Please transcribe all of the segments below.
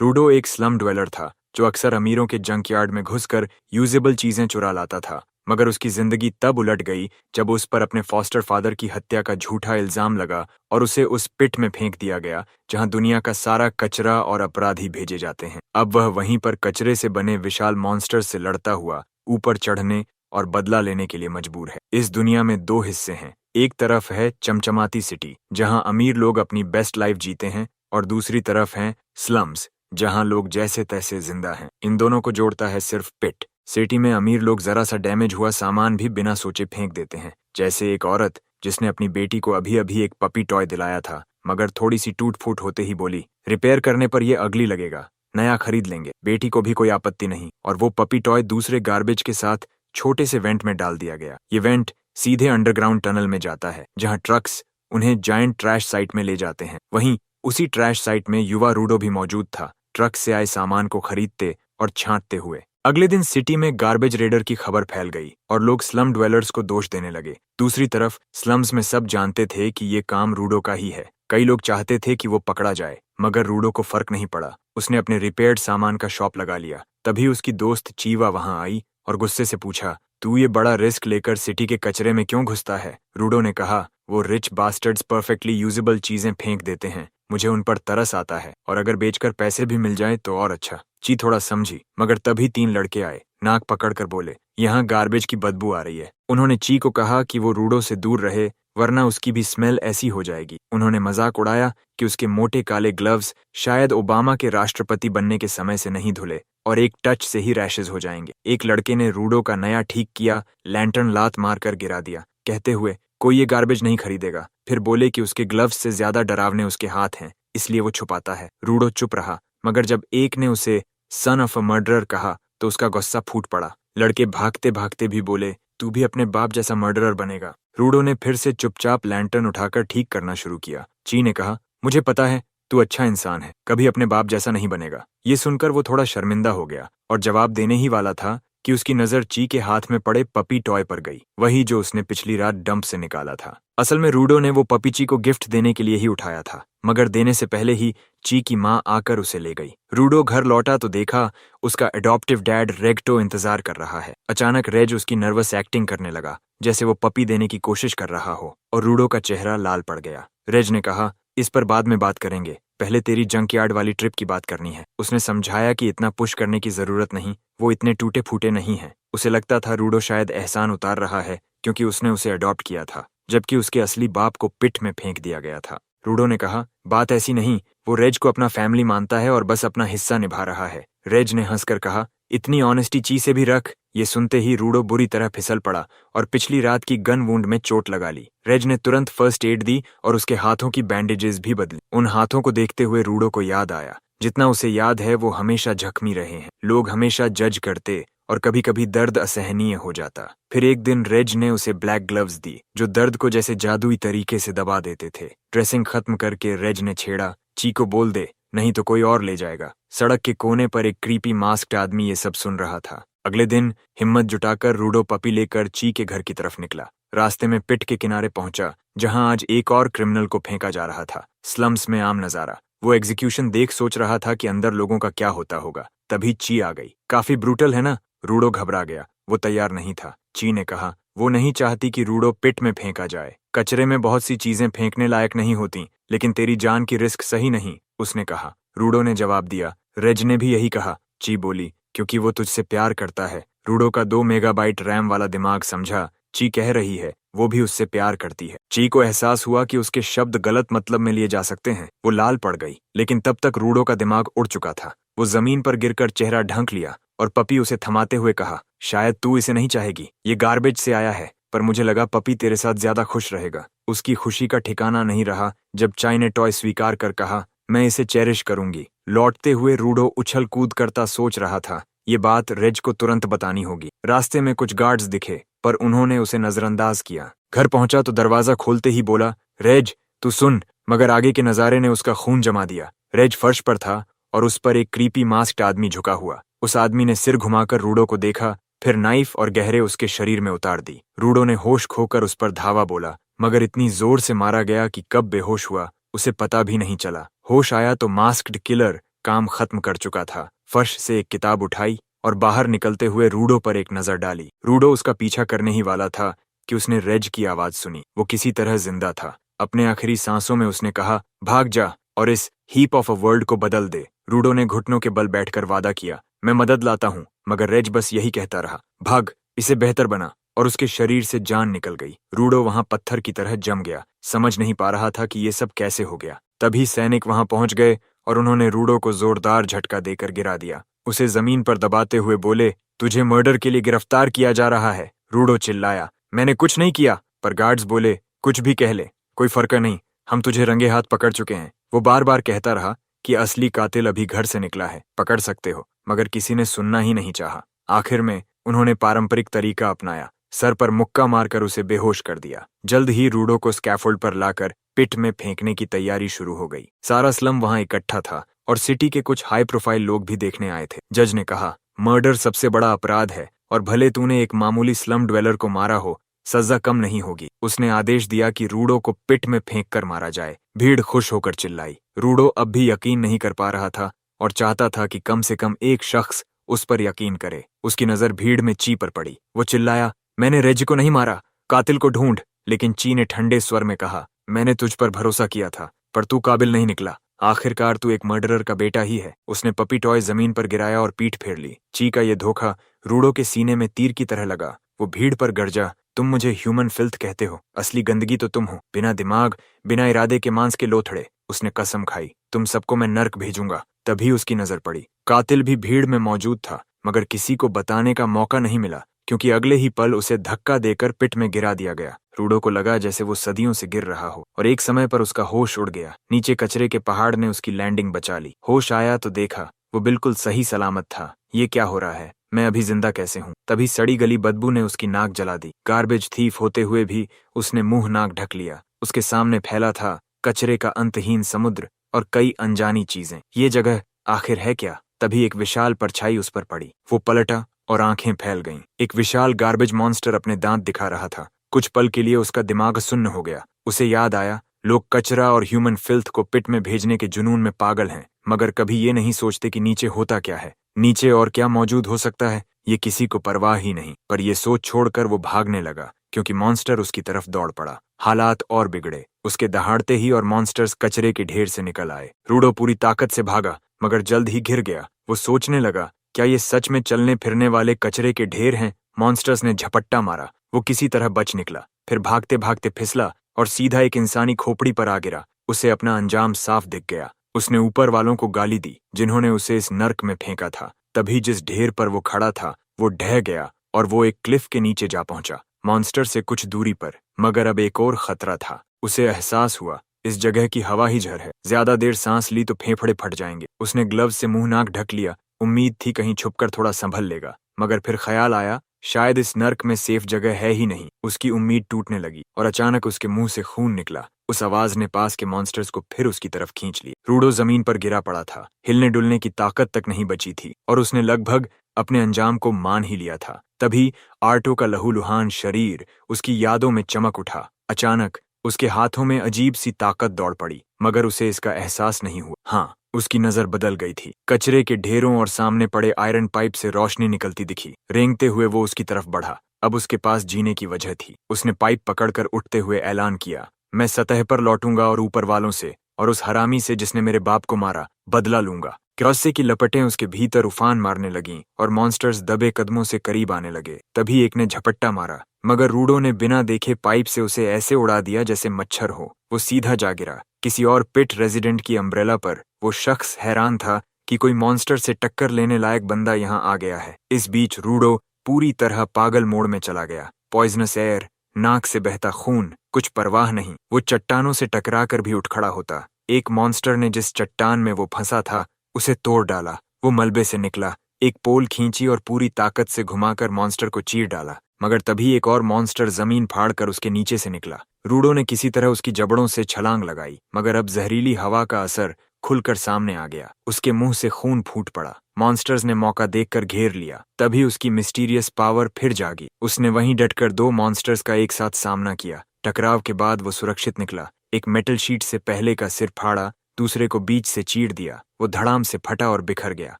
रूडो एक slum dweller था जो अक्सर अमीरों के जंकयार्ड में घुसकर यूजेबल चीजें चुरा लाता था। मगर उसकी जिंदगी तब उलट गई जब उस पर अपने फॉस्टर फादर की हत्या का झूठा इल्जाम लगा और उसे उस पिट में फेंक दिया गया जहां दुनिया का सारा कचरा और अपराधी भेजे जाते हैं। अब वह वहीं पर कचरे से बने विशाल मॉन्स्टर से लड़ता हुआ ऊपर चढ़ने और बदला लेने के लिए मजबूर है। इस दुनिया में दो हिस्से हैं, एक तरफ है चमचमाती सिटी जहां अमीर लोग अपनी बेस्ट लाइफ जीते हैं और दूसरी तरफ हैं स्लम्स जहां लोग जैसे तैसे जिंदा हैं। इन दोनों को जोड़ता है सिर्फ पिट। सिटी में अमीर लोग जरा सा डैमेज हुआ सामान भी बिना सोचे फेंक देते हैं, जैसे एक औरत जिसने अपनी बेटी को अभी अभी एक पपी टॉय दिलाया था मगर थोड़ी सी टूट फूट होते ही बोली, रिपेयर करने पर यह अगली लगेगा, नया खरीद लेंगे। बेटी को भी कोई आपत्ति नहीं और वो पपी टॉय दूसरे गार्बेज के साथ छोटे से वेंट में डाल दिया गया। ये वेंट सीधे अंडरग्राउंड टनल में जाता है जहां ट्रक्स उन्हें जायंट ट्रैश साइट में ले जाते हैं। वहीं उसी ट्रैश साइट में युवा रूडो भी मौजूद था, ट्रक से आए सामान को खरीदते और छांटते हुए। अगले दिन सिटी में गार्बेज रेडर की खबर फैल गई और लोग स्लम ड्वेलर्स को दोष देने लगे। दूसरी तरफ स्लम्स में सब जानते थे कि ये काम रूडो का ही है। कई लोग चाहते थे कि वो पकड़ा जाए मगर रूडो को फर्क नहीं पड़ा। उसने अपने रिपेयर्ड सामान का शॉप लगा लिया। तभी उसकी दोस्त चीवा वहां आई और गुस्से से पूछा, तू ये बड़ा रिस्क लेकर सिटी के कचरे में क्यों घुसता है? रूडो ने कहा, वो रिच बास्टर्ड्स परफेक्टली यूजेबल चीजें फेंक देते हैं, मुझे उन पर तरस आता है और अगर बेचकर पैसे भी मिल जाए तो और अच्छा। ची थोड़ा समझी मगर तभी तीन लड़के आए, नाक पकड़कर बोले, यहाँ गार्बेज की बदबू आ रही है। उन्होंने ची को कहा कि वो रूडो से दूर रहे वरना उसकी भी स्मेल ऐसी हो जाएगी। उन्होंने मजाक उड़ाया कि उसके मोटे काले ग्लव्स शायद ओबामा के राष्ट्रपति बनने के समय से नहीं धुले और एक टच से ही रैशेज हो जाएंगे। एक लड़के ने रूडो का नया ठीक किया लैंटर्न लात मारकर गिरा दिया, कहते हुए, कोई ये गार्बेज नहीं खरीदेगा। फिर बोले कि उसके ग्लव्स से ज्यादा डरावने उसके हाथ हैं, इसलिए वो छुपाता है। रूडो चुप रहा मगर जब एक ने उसे सन ऑफ अ मर्डरर कहा तो उसका गुस्सा फूट पड़ा। लड़के भागते भागते भी बोले, तू भी अपने बाप जैसा मर्डरर बनेगा। रूडो ने फिर से चुपचाप लैंटर्न उठाकर ठीक करना शुरू किया। ची ने कहा, मुझे पता है तू अच्छा इंसान है, कभी अपने बाप जैसा नहीं बनेगा। ये सुनकर वो थोड़ा शर्मिंदा हो गया और जवाब देने ही वाला था कि उसकी नजर ची के हाथ में पड़े पपी टॉय पर गई, वही जो उसने पिछली रात डंप से निकाला था। असल में रूडो ने वो पपी ची को गिफ्ट देने के लिए ही उठाया था मगर देने से पहले ही ची की माँ आकर उसे ले गई। रूडो घर लौटा तो देखा उसका एडॉप्टिव डैड रेग्टो इंतजार कर रहा है। अचानक रेज उसकी नर्वस एक्टिंग करने लगा जैसे वो पपी देने की कोशिश कर रहा हो और रूडो का चेहरा लाल पड़ गया। रेज ने कहा, इस पर बाद में बात करेंगे, पहले तेरी जंकयार्ड वाली ट्रिप की बात करनी है। उसने समझाया कि इतना पुश करने की जरूरत नहीं, वो इतने टूटे फूटे नहीं हैं। उसे लगता था रूडो शायद एहसान उतार रहा है क्योंकि उसने उसे अडॉप्ट किया था जबकि उसके असली बाप को पिट में फेंक दिया गया था। रूडो ने कहा, बात ऐसी नहीं, वो रेज को अपना फैमिली मानता है और बस अपना हिस्सा निभा रहा है। रेज ने हंसकर कहा, इतनी ऑनेस्टी ची से भी रख। ये सुनते ही रूडो बुरी तरह फिसल पड़ा और पिछली रात की गन वुंड में चोट लगा ली। रेज ने तुरंत फर्स्ट एड दी और उसके हाथों की बैंडेजेस भी बदली। उन हाथों को देखते हुए रूडो को याद आया, जितना उसे याद है वो हमेशा जख्मी रहे हैं। लोग हमेशा जज करते और कभी कभी दर्द असहनीय हो जाता। फिर एक दिन रेज ने उसे ब्लैक ग्लव्स दी जो दर्द को जैसे जादुई तरीके से दबा देते थे। ड्रेसिंग खत्म करके रेज ने छेड़ा, ची को बोल दे, नहीं तो कोई और ले जाएगा। सड़क के कोने पर एक क्रीपी मास्क्ड आदमी ये सब सुन रहा था। अगले दिन हिम्मत जुटाकर रूडो पपी लेकर ची के घर की तरफ निकला। रास्ते में पिट के किनारे पहुंचा जहां आज एक और क्रिमिनल को फेंका जा रहा था। स्लम्स में आम नजारा। वो एग्जीक्यूशन देख सोच रहा था कि अंदर लोगों का क्या होता होगा। तभी ची आ गई। काफी ब्रूटल है ना? रूडो घबरा गया, वो तैयार नहीं था। ची ने कहा, वो नहीं चाहती कि रूडो पिट में फेंका जाए। कचरे में बहुत सी चीजें फेंकने लायक नहीं होती, लेकिन तेरी जान की रिस्क सही नहीं, उसने कहा। रूडो ने जवाब दिया, रेज ने भी यही कहा। ची बोली, क्योंकि वो तुझसे प्यार करता है। रूडो का 2 मेगाबाइट रैम वाला दिमाग समझा, ची कह रही है वो भी उससे प्यार करती है। ची को एहसास हुआ कि उसके शब्द गलत मतलब में लिए जा सकते हैं। वो लाल पड़ गई, लेकिन तब तक रूडो का दिमाग उड़ चुका था। वो जमीन पर गिरकर चेहरा ढंक लिया और पपी उसे थमाते हुए कहा, शायद तू इसे नहीं चाहेगी, ये गार्बेज से आया है, पर मुझे लगा पपी तेरे साथ ज्यादा खुश रहेगा। उसकी खुशी का ठिकाना नहीं रहा जब चाई ने टॉय स्वीकार कर कहा, मैं इसे चेरिश करूंगी। लौटते हुए रूडो उछल कूद करता सोच रहा था, ये बात रेज को तुरंत बतानी होगी। रास्ते में कुछ गार्ड्स दिखे पर उन्होंने उसे नजरअंदाज किया। घर पहुंचा तो दरवाजा खोलते ही बोला, रेज तू सुन, मगर आगे के नजारे ने उसका खून जमा दिया। रेज फर्श पर था और उस पर एक क्रीपी मास्क्ड आदमी झुका हुआ। उस आदमी ने सिर घुमाकर रूडो को देखा, फिर नाइफ और गहरे उसके शरीर में उतार दी। रूडो ने होश खोकर उस पर धावा बोला, मगर इतनी जोर से मारा गया कि कब बेहोश हुआ उसे पता भी नहीं चला। होश आया तो मास्क्ड किलर काम खत्म कर चुका था। फर्श से एक किताब उठाई और बाहर निकलते हुए रूडो पर एक नजर डाली। रूडो उसका पीछा करने ही वाला था कि उसने रेज की आवाज सुनी। वो किसी तरह जिंदा था। अपने आखिरी सांसों में उसने कहा, भाग जा और इस हीप ऑफ अ वर्ल्ड को बदल दे। रूडो ने घुटनों के बल बैठकर वादा किया, मैं मदद लाता हूँ, मगर रेज बस यही कहता रहा, भाग, इसे बेहतर बना। और उसके शरीर से जान निकल गई। रूडो वहां पत्थर की तरह जम गया, समझ नहीं पा रहा था कि ये सब कैसे हो गया। तभी सैनिक वहां पहुंच गए और उन्होंने रूडो को जोरदार झटका देकर गिरा दिया। उसे जमीन पर दबाते हुए बोले, तुझे मर्डर के लिए गिरफ्तार किया जा रहा है। रूडो चिल्लाया, मैंने कुछ नहीं किया। पर गार्ड्स बोले, कुछ भी कह ले, कोई फर्क नहीं, हम तुझे रंगे हाथ पकड़ चुके हैं। वो बार बार कहता रहा कि असली कातिल अभी घर से निकला है, पकड़ सकते हो, मगर किसी ने सुनना ही नहीं चाहा। आखिर में उन्होंने पारंपरिक तरीका अपनाया, सर पर मुक्का मारकर उसे बेहोश कर दिया। जल्द ही रूडो को स्कैफोल्ड पर लाकर पिट में फेंकने की तैयारी शुरू हो गई। सारा स्लम वहां इकट्ठा था और सिटी के कुछ हाई प्रोफाइल लोग भी देखने आए थे। जज ने कहा, मर्डर सबसे बड़ा अपराध है और भले तूने एक मामूली स्लम ड्वेलर को मारा हो, सजा कम नहीं होगी। उसने आदेश दिया कि रूडो को पिट में फेंक कर मारा जाए। भीड़ खुश होकर चिल्लाई। रूडो अब भी यकीन नहीं कर पा रहा था और चाहता था कि कम से कम एक शख्स उस पर यकीन करे। उसकी नजर भीड़ में ची पर पड़ी। वो चिल्लाया, मैंने रेज को नहीं मारा, कातिल को ढूंढ। लेकिन ची ने ठंडे स्वर में कहा, मैंने तुझ पर भरोसा किया था, पर तू काबिल नहीं निकला। आखिरकार तू एक मर्डरर का बेटा ही है। उसने पपी टॉय जमीन पर गिराया और पीठ फेर ली। ची का यह धोखा रूडो के सीने में तीर की तरह लगा। वो भीड़ पर गरजा, तुम मुझे ह्यूमन फिल्थ कहते हो, असली गंदगी तो तुम हो, बिना दिमाग, बिना इरादे के मांस के लोथड़े। उसने कसम खाई, तुम सबको मैं नर्क भेजूंगा। तभी उसकी नजर पड़ी। कातिल भी भीड़ में मौजूद था, मगर किसी को बताने का मौका नहीं मिला, क्योंकि अगले ही पल उसे धक्का देकर पिट में गिरा दिया गया। रूडो को लगा जैसे वो सदियों से गिर रहा हो और एक समय पर उसका होश उड़ गया। नीचे कचरे के पहाड़ ने उसकी लैंडिंग बचा ली। होश आया तो देखा वो बिल्कुल सही सलामत था। ये क्या हो रहा है, मैं अभी जिंदा कैसे हूँ? तभी सड़ी गली बदबू ने उसकी नाक जला दी। गार्बेज थीफ होते हुए भी उसने मुंह नाक ढक लिया। उसके सामने फैला था कचरे का अंतहीन समुद्र और कई अनजानी चीजें। ये जगह आखिर है क्या? तभी एक विशाल परछाई उस पर पड़ी। वो पलटा और आंखें फैल गईं। एक विशाल गार्बेज मॉन्स्टर अपने दांत दिखा रहा था। कुछ पल के लिए उसका दिमाग सुन्न हो गया। उसे याद आया, लोग कचरा और ह्यूमन फिल्थ को पिट में भेजने के जुनून में पागल हैं, मगर कभी ये नहीं सोचते कि नीचे होता क्या है। नीचे और क्या मौजूद हो सकता है, ये किसी को परवाह ही नहीं। पर यह सोच छोड़कर वो भागने लगा, क्योंकि मॉन्स्टर उसकी तरफ दौड़ पड़ा। हालात और बिगड़े। उसके दहाड़ते ही और मॉन्स्टर्स कचरे के ढेर से निकल आए। रूडो पूरी ताकत से भागा, मगर जल्द ही घिर गया। वो सोचने लगा, क्या ये सच में चलने फिरने वाले कचरे के ढेर हैं? मॉन्स्टर्स ने झपट्टा मारा। वो किसी तरह बच निकला, फिर भागते भागते फिसला और सीधा एक इंसानी खोपड़ी पर आ गिरा। उसे अपना अंजाम साफ दिख गया। उसने ऊपर वालों को गाली दी, जिन्होंने उसे इस नर्क में फेंका था। तभी जिस ढेर पर वो खड़ा था वो ढह गया और वो एक क्लिफ के नीचे जा पहुंचा, मॉन्स्टर से कुछ दूरी पर। मगर अब एक और खतरा था। उसे एहसास हुआ, इस जगह की हवा ही जहर है। ज्यादा देर सांस ली तो फेफड़े फट जाएंगे। उसने ग्लव्स से मुंह नाक ढक लिया। उम्मीद थी कहीं छुपकर थोड़ा संभल लेगा, मगर फिर ख्याल आया, शायद इस नर्क में सेफ जगह है ही नहीं। उसकी उम्मीद टूटने लगी और अचानक उसके मुंह से खून निकला। उस आवाज ने पास के मॉन्स्टर्स को फिर उसकी तरफ खींच लिया। रूडो जमीन पर गिरा पड़ा था। हिलने डुलने की ताकत तक नहीं बची थी और उसने लगभग अपने अंजाम को मान ही लिया था। तभी आर्टो का लहूलुहान शरीर उसकी यादों में चमक उठा। अचानक उसके हाथों में अजीब सी ताकत दौड़ पड़ी, मगर उसे इसका एहसास नहीं हुआ। हाँ, उसकी नजर बदल गई थी। कचरे के ढेरों और सामने पड़े आयरन पाइप से रोशनी निकलती दिखी। रेंगते हुए वो उसकी तरफ बढ़ा। अब उसके पास जीने की वजह थी। उसने पाइप पकड़कर उठते हुए ऐलान किया, मैं सतह पर लौटूंगा और ऊपर वालों से और उस हरामी से जिसने मेरे बाप को मारा बदला लूंगा। क्रॉसे की लपटें उसके भीतर उफान मारने लगीं और मॉन्स्टर्स दबे कदमों से करीब आने लगे। तभी एक ने झपट्टा मारा, मगर रूडो ने बिना देखे पाइप से उसे ऐसे उड़ा दिया जैसे मच्छर हो। वो सीधा जा गिरा किसी और पिट रेजिडेंट की अम्ब्रेला पर। वो शख्स हैरान था कि कोई मॉन्स्टर से टक्कर लेने लायक बंदा यहाँ आ गया है। इस बीच रूडो पूरी तरह पागल मोड़ में चला गया। पॉइजनस एयर, नाक से बहता खून, कुछ परवाह नहीं। वो चट्टानों से टकरा कर भी उठ खड़ा होता। एक मॉन्स्टर ने जिस चट्टान में वो फंसा था उसे तोड़ डाला। वो मलबे से निकला, एक पोल खींची और पूरी ताकत से घुमाकर मॉन्स्टर को चीर डाला। मगर तभी एक और मॉन्स्टर जमीन फाड़कर उसके नीचे से निकला। रूडो ने किसी तरह उसकी जबड़ों से छलांग लगाई, मगर अब जहरीली हवा का असर खुलकर सामने आ गया। उसके मुंह से खून फूट पड़ा। मॉन्स्टर्स ने मौका देखकर घेर लिया। तभी उसकी मिस्टीरियस पावर फिर जागी। उसने वहीं डटकर दो मॉन्स्टर्स का एक साथ सामना किया। टकराव के बाद वो सुरक्षित निकला। एक मेटल शीट से पहले का सिर फाड़ा दूसरे को बीच से चीर दिया। वो धड़ाम से फटा और बिखर गया।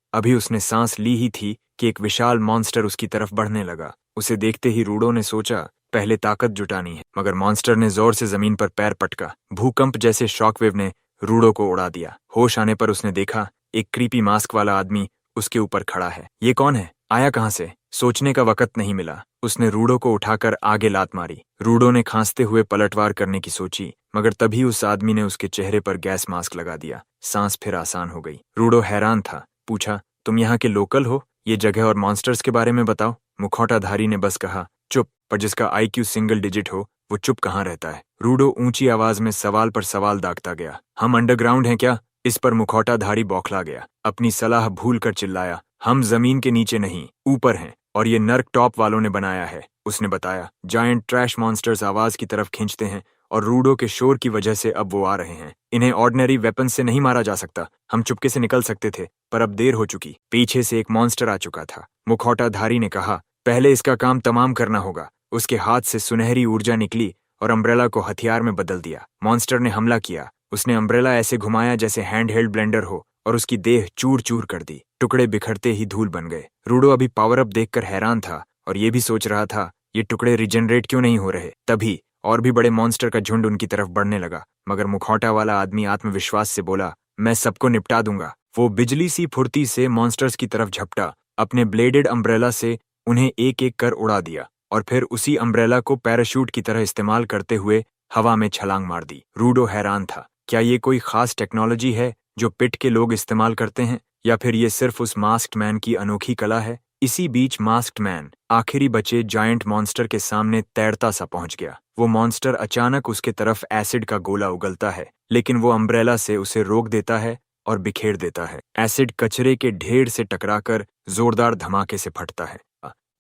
अभी उसने सांस ली ही थी कि एक विशाल मॉन्स्टर उसकी तरफ बढ़ने लगा। उसे देखते ही रूडो ने सोचा पहले ताकत जुटानी है, मगर मॉन्स्टर ने जोर से जमीन पर पैर पटका। भूकंप जैसे शॉकवेव ने रूडो को उड़ा दिया। होश आने पर उसने देखा एक क्रीपी मास्क वाला आदमी उसके ऊपर खड़ा है। ये कौन है? आया कहां से? सोचने का वक्त नहीं मिला। उसने रूडो को उठाकर आगे लात मारी। रूडो ने खांसते हुए पलटवार करने की सोची, मगर तभी उस आदमी ने उसके चेहरे पर गैस मास्क लगा दिया। सांस फिर आसान हो गई। रूडो हैरान था। पूछा, तुम यहाँ के लोकल हो? ये जगह और मॉन्स्टर्स के बारे में बताओ। मुखौटाधारी ने बस कहा, चुप। पर जिसका IQ सिंगल डिजिट हो वो चुप कहाँ रहता है? रूडो ऊंची आवाज में सवाल पर सवाल दागता गया। हम अंडरग्राउंड हैं क्या? इस पर मुखौटाधारी बौखला गया। अपनी सलाह भूलकर चिल्लाया, हम जमीन के नीचे नहीं, ऊपर हैं, और ये नर्क टॉप वालों ने बनाया है। उसने बताया, जायंट ट्रैश मॉन्स्टर्स आवाज की तरफ खींचते हैं और रूडो के शोर की वजह से अब वो आ रहे हैं। इन्हें ऑर्डिनरी वेपन से नहीं मारा जा सकता। हम चुपके से निकल सकते थे, पर अब देर हो चुकी। पीछे से एक मॉन्स्टर आ चुका था। मुखौटाधारी ने कहा, पहले इसका काम तमाम करना होगा। उसके हाथ से सुनहरी ऊर्जा निकली और अम्ब्रेला को हथियार में बदल दिया। मॉन्स्टर ने हमला किया। उसने अम्ब्रेला ऐसे घुमाया जैसे हैंडहेल्ड ब्लेंडर हो और उसकी देह चूर चूर कर दी। टुकड़े बिखरते ही धूल बन गए। रूडो अभी पावर अप देखकर हैरान था और ये भी सोच रहा था ये टुकड़े रिजेनरेट क्यों नहीं हो रहे। तभी और भी बड़े मॉन्स्टर का झुंड उनकी तरफ बढ़ने लगा, मगर मुखौटा वाला आदमी आत्मविश्वास से बोला, मैं सबको निपटा दूंगा। वो बिजली सी फुर्ती से मॉन्स्टर्स की तरफ झपटा। अपने ब्लेडेड अम्ब्रेला से उन्हें एक एक कर उड़ा दिया और फिर उसी अम्ब्रेला को पैराशूट की तरह इस्तेमाल करते हुए हवा में छलांग मार दी। रूडो हैरान था। क्या ये कोई खास टेक्नोलॉजी है जो पिट के लोग इस्तेमाल करते हैं, या फिर ये सिर्फ उस मास्क्ड मैन की अनोखी कला है? इसी बीच मास्क्ड मैन आखिरी बचे जायंट मॉन्स्टर के सामने तैरता सा पहुंच गया। वो मॉन्स्टर अचानक उसके तरफ एसिड का गोला उगलता है, लेकिन वो अम्ब्रेला से उसे रोक देता है और बिखेर देता है। एसिड कचरे के ढेर से टकराकर जोरदार धमाके से फटता है।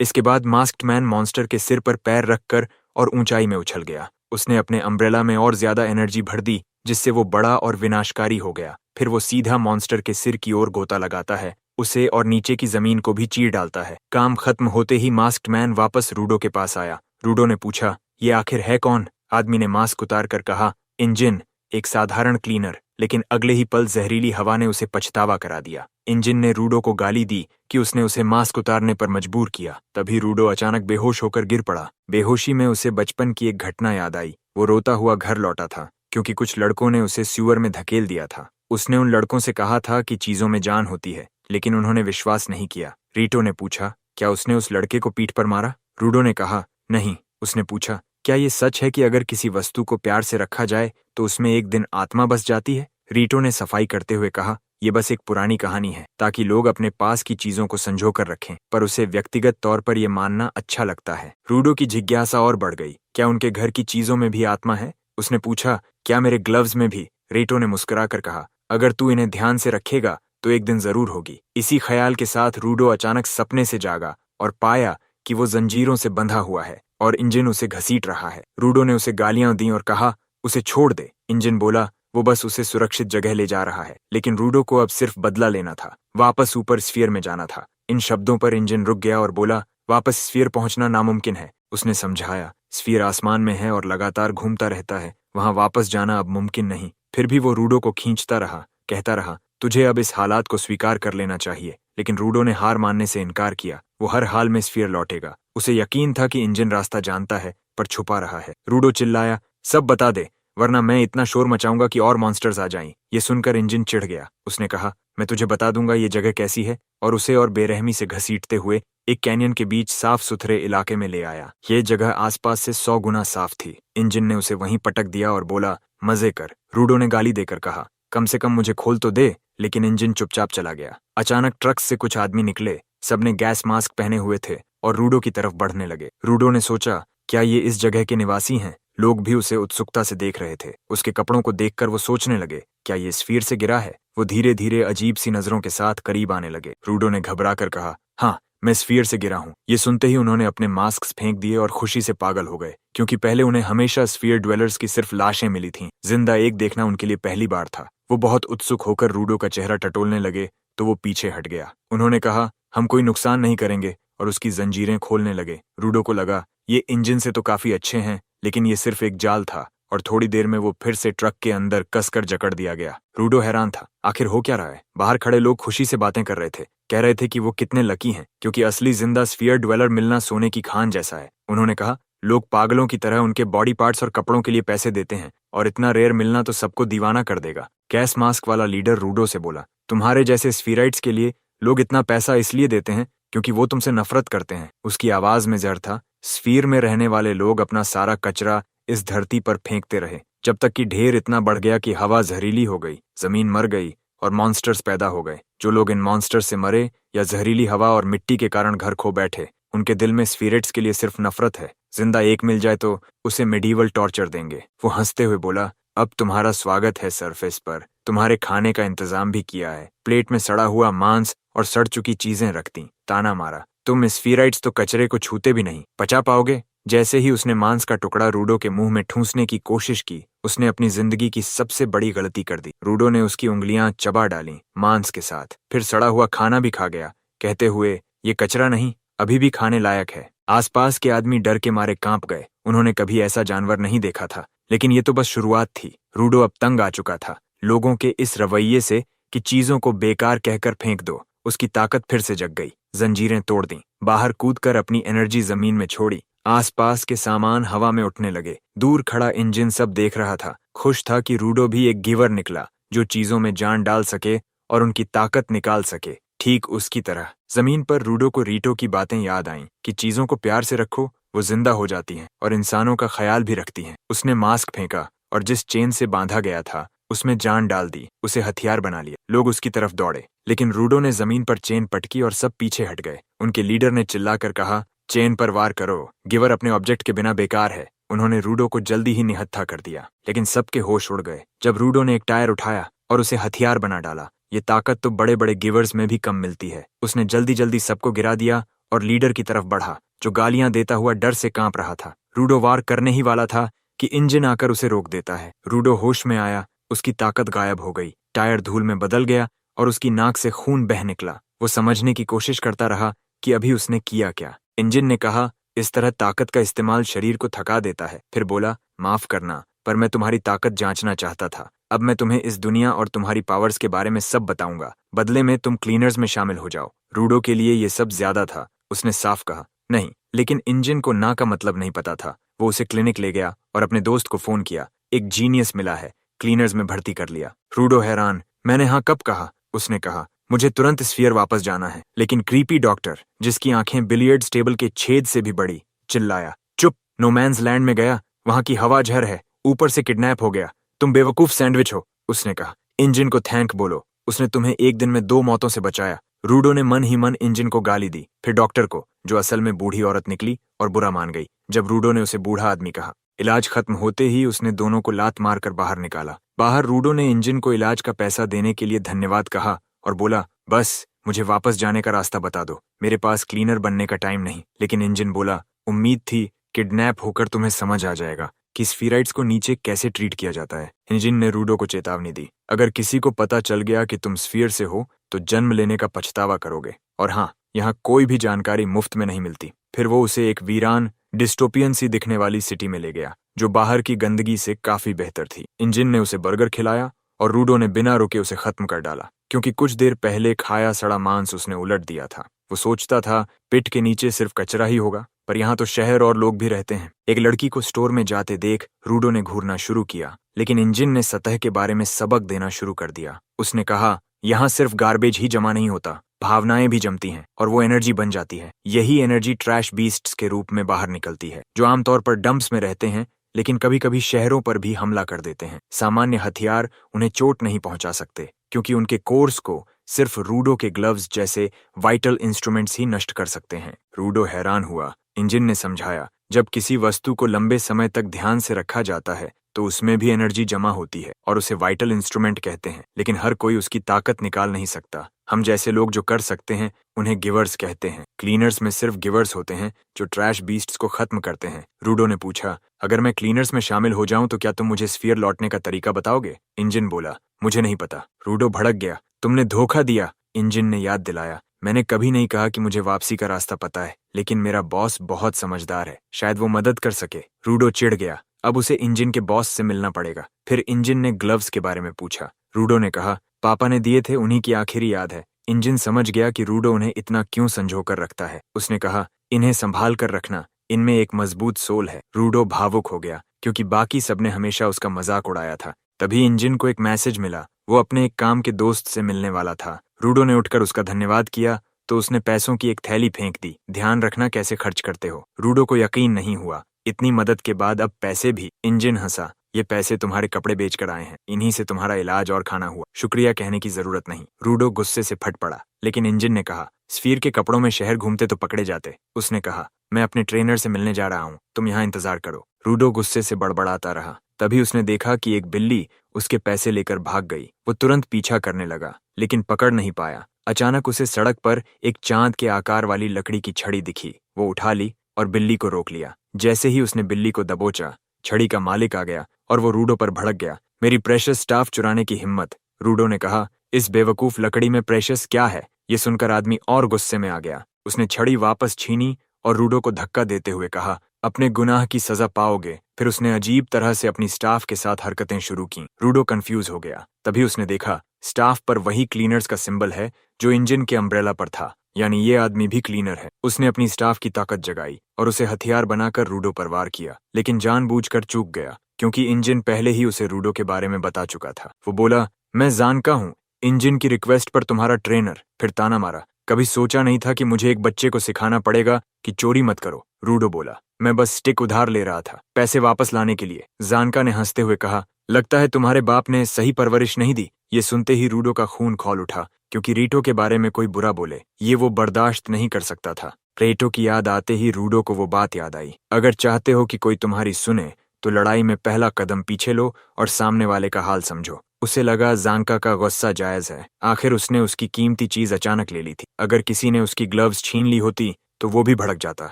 इसके बाद मास्क्ड मैन मॉन्स्टर के सिर पर पैर रखकर और ऊंचाई में उछल गया। उसने अपने अम्ब्रेला में और ज्यादा एनर्जी भर दी, जिससे वो बड़ा और विनाशकारी हो गया। फिर वो सीधा मॉन्स्टर के सिर की ओर गोता लगाता है, उसे और नीचे की जमीन को भी चीर डालता है। काम खत्म होते ही मास्क्ड मैन वापस रूडो के पास आया। रूडो ने पूछा, ये आखिर है कौन? आदमी ने मास्क उतार कर कहा, इंजन, एक साधारण क्लीनर। लेकिन अगले ही पल जहरीली हवा ने उसे पछतावा करा दिया। इंजन ने रूडो को गाली दी कि उसने उसे मास्क उतारने पर मजबूर किया। तभी रूडो अचानक बेहोश होकर गिर पड़ा। बेहोशी में उसे बचपन की एक घटना याद आई। वो रोता हुआ घर लौटा था क्योंकि कुछ लड़कों ने उसे सीवर में धकेल दिया था। उसने उन लड़कों से कहा था कि चीजों में जान होती है, लेकिन उन्होंने विश्वास नहीं किया। रीटो ने पूछा, क्या उसने उस लड़के को पीठ पर मारा? रूडो ने कहा, नहीं। उसने पूछा, क्या ये सच है कि अगर किसी वस्तु को प्यार से रखा जाए तो उसमें एक दिन आत्मा बस जाती है? रीटो ने सफाई करते हुए कहा, ये बस एक पुरानी कहानी है ताकि लोग अपने पास की चीजों को संजो कर रखें, पर उसे व्यक्तिगत तौर पर यह मानना अच्छा लगता है। रूडो की जिज्ञासा और बढ़ गई। क्या उनके घर की चीजों में भी आत्मा है? उसने पूछा, क्या मेरे ग्लव्स में भी? रीटो ने मुस्कुराकर कहा, अगर तू इन्हें ध्यान से रखेगा तो एक दिन जरूर होगी। इसी ख्याल के साथ रूडो अचानक सपने से जागा और पाया कि वो जंजीरों से बंधा हुआ है और इंजन उसे घसीट रहा है। रूडो ने उसे गालियां दी और कहा, उसे छोड़ दे। इंजन बोला, वो बस उसे सुरक्षित जगह ले जा रहा है। लेकिन रूडो को अब सिर्फ बदला लेना था, वापस ऊपर स्फीयर में जाना था। इन शब्दों पर इंजन रुक गया और बोला, वापस स्फीयर पहुंचना नामुमकिन है। उसने समझाया, स्फीयर आसमान में है और लगातार घूमता रहता है, वहां वापस जाना अब मुमकिन नहीं। फिर भी वो रूडो को खींचता रहा, कहता रहा, तुझे अब इस हालात को स्वीकार कर लेना चाहिए। लेकिन रूडो ने हार मानने से इनकार किया। वो हर हाल में स्फीयर लौटेगा। उसे यकीन था कि इंजन रास्ता जानता है, पर छुपा रहा है। रूडो चिल्लाया, सब बता दे, वरना मैं इतना शोर मचाऊंगा कि और मॉन्स्टर्स आ जाएं। ये सुनकर इंजन चिढ़ गया। उसने कहा, मैं तुझे बता दूंगा ये जगह कैसी है, और उसे और बेरहमी से घसीटते हुए एक कैनियन के बीच साफ सुथरे इलाके में ले आया। ये जगह आसपास से 100 गुना साफ थी। इंजन ने उसे वहीं पटक दिया और बोला, मजे कर। रूडो ने गाली देकर कहा, कम से कम मुझे खोल तो दे। लेकिन इंजन चुपचाप चला गया। अचानक ट्रक से कुछ आदमी निकले। सबने गैस मास्क पहने हुए थे और रूडो की तरफ बढ़ने लगे। रूडो ने सोचा, क्या ये इस जगह के निवासी हैं? लोग भी उसे उत्सुकता से देख रहे थे। उसके कपड़ों को देखकर वो सोचने लगे, क्या ये स्फीयर से गिरा है? वो धीरे धीरे अजीब सी नजरों के साथ करीब आने लगे। रूडो ने घबरा कर कहा, हाँ, मैं स्फीयर से गिरा हूँ। ये सुनते ही उन्होंने अपने मास्क फेंक दिए और खुशी से पागल हो गए, क्योंकि पहले उन्हें हमेशा स्फीयर ड्वेलर्स की सिर्फ लाशें मिली थीं। जिंदा एक देखना उनके लिए पहली बार था। वो बहुत उत्सुक होकर रूडो का चेहरा टटोलने लगे तो वो पीछे हट गया। उन्होंने कहा, हम कोई नुकसान नहीं करेंगे, और उसकी जंजीरें खोलने लगे। रूडो को लगा, ये इंजन से तो काफी अच्छे हैं, लेकिन ये सिर्फ एक जाल था और थोड़ी देर में वो फिर से ट्रक के अंदर कसकर जकड़ दिया गया। रूडो हैरान था, आखिर हो क्या रहा है। बाहर खड़े लोग खुशी से बातें कर रहे थे, कह रहे थे कि वो कितने लकी हैं, क्योंकि असली जिंदा स्फीयर ड्वेलर मिलना सोने की खान जैसा है। उन्होंने कहा, लोग पागलों की तरह उनके बॉडी पार्ट्स और कपड़ों के लिए पैसे देते हैं, और इतना रेयर मिलना तो सबको दीवाना कर देगा। गैस मास्क वाला लीडर रूडो से बोला, तुम्हारे जैसे स्फीराइट्स के लिए लोग इतना पैसा इसलिए देते हैं क्योंकि वो तुमसे नफरत करते हैं। उसकी आवाज में जहर था। स्फीर में रहने वाले लोग अपना सारा कचरा इस धरती पर फेंकते रहे, जब तक कि ढेर इतना बढ़ गया कि हवा जहरीली हो गई, जमीन मर गई और मॉन्स्टर्स पैदा हो गए। जो लोग इन मॉन्स्टर्स से मरे या जहरीली हवा और मिट्टी के कारण घर खो बैठे, उनके दिल में स्फीरेट्स के लिए सिर्फ नफरत है। जिंदा एक मिल जाए तो उसे मेडिवल टॉर्चर देंगे। वो हंसते हुए बोला, अब तुम्हारा स्वागत है सरफेस पर। तुम्हारे खाने का इंतजाम भी किया है। प्लेट में सड़ा हुआ मांस और सड़ चुकी चीजें रखती। ताना मारा, तुम स्फीराइट्स तो कचरे को छूते भी नहीं, पचा पाओगे? जैसे ही उसने मांस का टुकड़ा रूडो के मुंह में ठूंसने की कोशिश की, उसने अपनी जिंदगी की सबसे बड़ी गलती कर दी। रूडो ने उसकी उंगलियां चबा डाली मांस के साथ, फिर सड़ा हुआ खाना भी खा गया, कहते हुए, ये कचरा नहीं, अभी भी खाने लायक है। आसपास के आदमी डर के मारे कांप गए। उन्होंने कभी ऐसा जानवर नहीं देखा था, लेकिन ये तो बस शुरुआत थी। रूडो अब तंग आ चुका था लोगों के इस रवैये से कि चीजों को बेकार कहकर फेंक दो। उसकी ताकत फिर से जग गई। जंजीरें तोड़ दी, बाहर कूदकर अपनी एनर्जी जमीन में छोड़ी। आसपास के सामान हवा में उठने लगे। दूर खड़ा इंजन सब देख रहा था, खुश था कि रूडो भी एक गिवर निकला, जो चीजों में जान डाल सके और उनकी ताकत निकाल सके। ठीक उसकी तरह जमीन पर रूडो को रीटो की बातें याद आईं कि चीजों को प्यार से रखो, वो जिंदा हो जाती हैं और इंसानों का ख्याल भी रखती हैं। उसने मास्क फेंका और जिस चेन से बांधा गया था उसमें जान डाल दी, उसे हथियार बना लिया। लोग उसकी तरफ दौड़े, लेकिन रूडो ने जमीन पर चेन पटकी और सब पीछे हट गए। उनके लीडर ने चिल्लाकर कहा, चेन पर वार करो, गिवर अपने ऑब्जेक्ट के बिना बेकार है। उन्होंने रूडो को जल्दी ही निहत्था कर दिया, लेकिन सबके होश उड़ गए जब रूडो ने एक टायर उठाया और उसे हथियार बना डाला। ये ताकत तो बड़े बड़े गिवर्स में भी कम मिलती है। उसने जल्दी जल्दी सबको गिरा दिया और लीडर की तरफ बढ़ा, जो गालियां देता हुआ डर से कांप रहा था। रूडो वार करने ही वाला था कि इंजन आकर उसे रोक देता है। रूडो होश में आया, उसकी ताकत गायब हो गई। टायर धूल में बदल गया और उसकी नाक से खून बह निकला। वो समझने की कोशिश करता रहा कि अभी उसने किया क्या। इंजन ने कहा, इस तरह ताकत का इस्तेमाल शरीर को थका देता है। फिर बोला, माफ करना, पर मैं तुम्हारी ताकत जांचना चाहता था। अब मैं तुम्हें इस दुनिया और तुम्हारी पावर्स के बारे में सब बताऊंगा। बदले में तुम क्लीनर्स में शामिल हो जाओ। रूडो के लिए ये सब ज्यादा था। उसने साफ कहा, नहीं, लेकिन इंजन को ना का मतलब नहीं पता था। वो उसे क्लिनिक ले गया और अपने दोस्त को फोन किया, एक जीनियस मिला है, क्लीनर्स में भर्ती कर लिया। रूडो हैरान, मैंने हाँ कब कहा? उसने कहा, मुझे तुरंत स्फीयर वापस जाना है। लेकिन क्रीपी डॉक्टर, जिसकी आंखें बिलियर्ड्स टेबल के छेद से भी बड़ी, चिल्लाया, चुप, नोमैन्स लैंड में गया, वहां की हवा जहर है, ऊपर से किडनैप हो गया, तुम बेवकूफ सैंडविच हो। उसने कहा, इंजन को थैंक बोलो, उसने तुम्हें एक दिन में 2 मौतों से बचाया। रूडो ने मन ही मन इंजन को गाली दी, फिर डॉक्टर को, जो असल में बूढ़ी औरत निकली और बुरा मान गई जब रूडो ने उसे बूढ़ा आदमी कहा। इलाज खत्म होते ही उसने दोनों को लात मारकर बाहर निकाला। बाहर रूडो ने इंजन को इलाज का पैसा देने के लिए धन्यवाद कहा और बोला, बस मुझे वापस जाने का रास्ता बता दो, मेरे पास क्लीनर बनने का टाइम नहीं। लेकिन इंजन बोला, उम्मीद थी किडनैप होकर तुम्हें समझ आ जाएगा कि स्फीराइट्स को नीचे कैसे ट्रीट किया जाता है। इंजन ने रूडो को चेतावनी दी, अगर किसी को पता चल गया कि तुम स्फीयर से हो तो जन्म लेने का पछतावा करोगे। और हाँ, यहाँ कोई भी जानकारी मुफ्त में नहीं मिलती। फिर वो उसे एक वीरान डिस्टोपियन सी दिखने वाली सिटी में ले गया, जो बाहर की गंदगी से काफी बेहतर थी। इंजन ने उसे बर्गर खिलाया और रूडो ने बिना रुके उसे खत्म कर डाला, क्योंकि कुछ देर पहले खाया सड़ा मांस उसने उलट दिया था। वो सोचता था पिट के नीचे सिर्फ कचरा ही होगा, पर यहाँ तो शहर और लोग भी रहते हैं। एक लड़की को स्टोर में जाते देख रूडो ने घूरना शुरू किया, लेकिन इंजन ने सतह के बारे में सबक देना शुरू कर दिया। उसने कहा, यहाँ सिर्फ गार्बेज ही जमा नहीं होता, भावनाएं भी जमती हैं और वो एनर्जी बन जाती है। यही एनर्जी ट्रैश बीस्ट्स के रूप में बाहर निकलती है, जो आमतौर पर डंप्स में रहते हैं, लेकिन कभी कभी शहरों पर भी हमला कर देते हैं। सामान्य हथियार उन्हें चोट नहीं पहुंचा सकते, क्योंकि उनके कोर्स को सिर्फ रूडो के ग्लव्स जैसे वाइटल इंस्ट्रूमेंट्स ही नष्ट कर सकते हैं। रूडो हैरान हुआ। इंजन ने समझाया, जब किसी वस्तु को लंबे समय तक ध्यान से रखा जाता है तो उसमें भी एनर्जी जमा होती है और उसे वाइटल इंस्ट्रूमेंट कहते हैं। लेकिन हर कोई उसकी ताकत निकाल नहीं सकता। हम जैसे लोग जो कर सकते हैं उन्हें गिवर्स कहते हैं। क्लीनर्स में सिर्फ गिवर्स होते हैं जो ट्रैश बीस्ट्स को खत्म करते हैं। रूडो ने पूछा, अगर मैं क्लीनर्स में शामिल हो जाऊं तो क्या तुम मुझे स्फीयर लौटने का तरीका बताओगे? इंजन बोला, मुझे नहीं पता। रूडो भड़क गया, तुमने धोखा दिया। इंजन ने याद दिलाया, मैंने कभी नहीं कहा कि मुझे वापसी का रास्ता पता है, लेकिन मेरा बॉस बहुत समझदार है, शायद वो मदद कर सके। रूडो चिढ़ गया, अब उसे इंजन के बॉस से मिलना पड़ेगा। फिर इंजन ने ग्लव्स के बारे में पूछा। रूडो ने कहा, पापा ने दिए थे, उन्हीं की आखिरी याद है। इंजन समझ गया कि रूडो उन्हें इतना क्यों संजो कर रखता है। उसने कहा, इन्हें संभाल कर रखना, इनमें एक मजबूत सोल है। रूडो भावुक हो गया क्योंकि बाकी सबने हमेशा उसका मजाक उड़ाया था। तभी इंजन को एक मैसेज मिला। वो अपने एक काम के दोस्त से मिलने वाला था। रूडो ने उठकर उसका धन्यवाद किया तो उसने पैसों की एक थैली फेंक दी। ध्यान रखना कैसे खर्च करते हो। रूडो को यकीन नहीं हुआ, इतनी मदद के बाद अब पैसे भी। इंजन हंसा, ये पैसे तुम्हारे कपड़े बेचकर आए हैं, इन्हीं से तुम्हारा इलाज और खाना हुआ, शुक्रिया कहने की जरूरत नहीं। रूडो गुस्से से फट पड़ा, लेकिन इंजन ने कहा, स्फीयर के कपड़ों में शहर घूमते तो पकड़े जाते। उसने कहा, मैं अपने ट्रेनर से मिलने जा रहा हूँ, तुम यहाँ इंतजार करो। रूडो गुस्से से बड़बड़ाता रहा। तभी उसने देखा कि एक बिल्ली उसके पैसे लेकर भाग गई। वो तुरंत पीछा करने लगा, लेकिन पकड़ नहीं पाया। अचानक उसे सड़क पर एक चांद के आकार वाली लकड़ी की छड़ी दिखी। वो उठा ली और बिल्ली को रोक लिया। जैसे ही उसने बिल्ली को दबोचा, छड़ी का मालिक आ गया और वो रूडो पर भड़क गया। मेरी प्रेशियस स्टाफ चुराने की हिम्मत। रूडो ने कहा, इस बेवकूफ लकड़ी में प्रेशियस क्या है। ये सुनकर आदमी और गुस्से में आ गया। उसने छड़ी वापस छीनी और रूडो को धक्का देते हुए कहा, अपने गुनाह की सजा पाओगे। फिर उसने अजीब तरह से अपनी स्टाफ के साथ हरकतें शुरू की। रूडो कंफ्यूज हो गया। तभी उसने देखा, स्टाफ पर वही क्लीनर्स का सिंबल है जो इंजन के अम्ब्रेला पर था, यानी ये आदमी भी क्लीनर है। उसने अपनी स्टाफ की ताकत जगाई और उसे हथियार बनाकर रूडो पर वार किया, लेकिन जानबूझकर चूक गया क्योंकि इंजन पहले ही उसे रूडो के बारे में बता चुका था। वो बोला, मैं जानका हूँ, इंजन की रिक्वेस्ट पर तुम्हारा ट्रेनर। फिर ताना मारा, कभी सोचा नहीं था कि मुझे एक बच्चे को सिखाना पड़ेगा कि चोरी मत करो। रूडो बोला, मैं बस स्टिक उधार ले रहा था, पैसे वापस लाने के लिए। जानका ने हंसते हुए कहा, लगता है तुम्हारे बाप ने सही परवरिश नहीं दी। ये सुनते ही रूडो का खून खौल उठा क्योंकि रीटो के बारे में कोई बुरा बोले, ये वो बर्दाश्त नहीं कर सकता था। रीटो की याद आते ही रूडो को वो बात याद आई, अगर चाहते हो कि कोई तुम्हारी सुने तो लड़ाई में पहला कदम पीछे लो और सामने वाले का हाल समझो। उसे लगा जानका का गुस्सा जायज है, आखिर उसने उसकी कीमती चीज अचानक ले ली थी। अगर किसी ने उसकी ग्लव्स छीन ली होती तो वो भी भड़क जाता।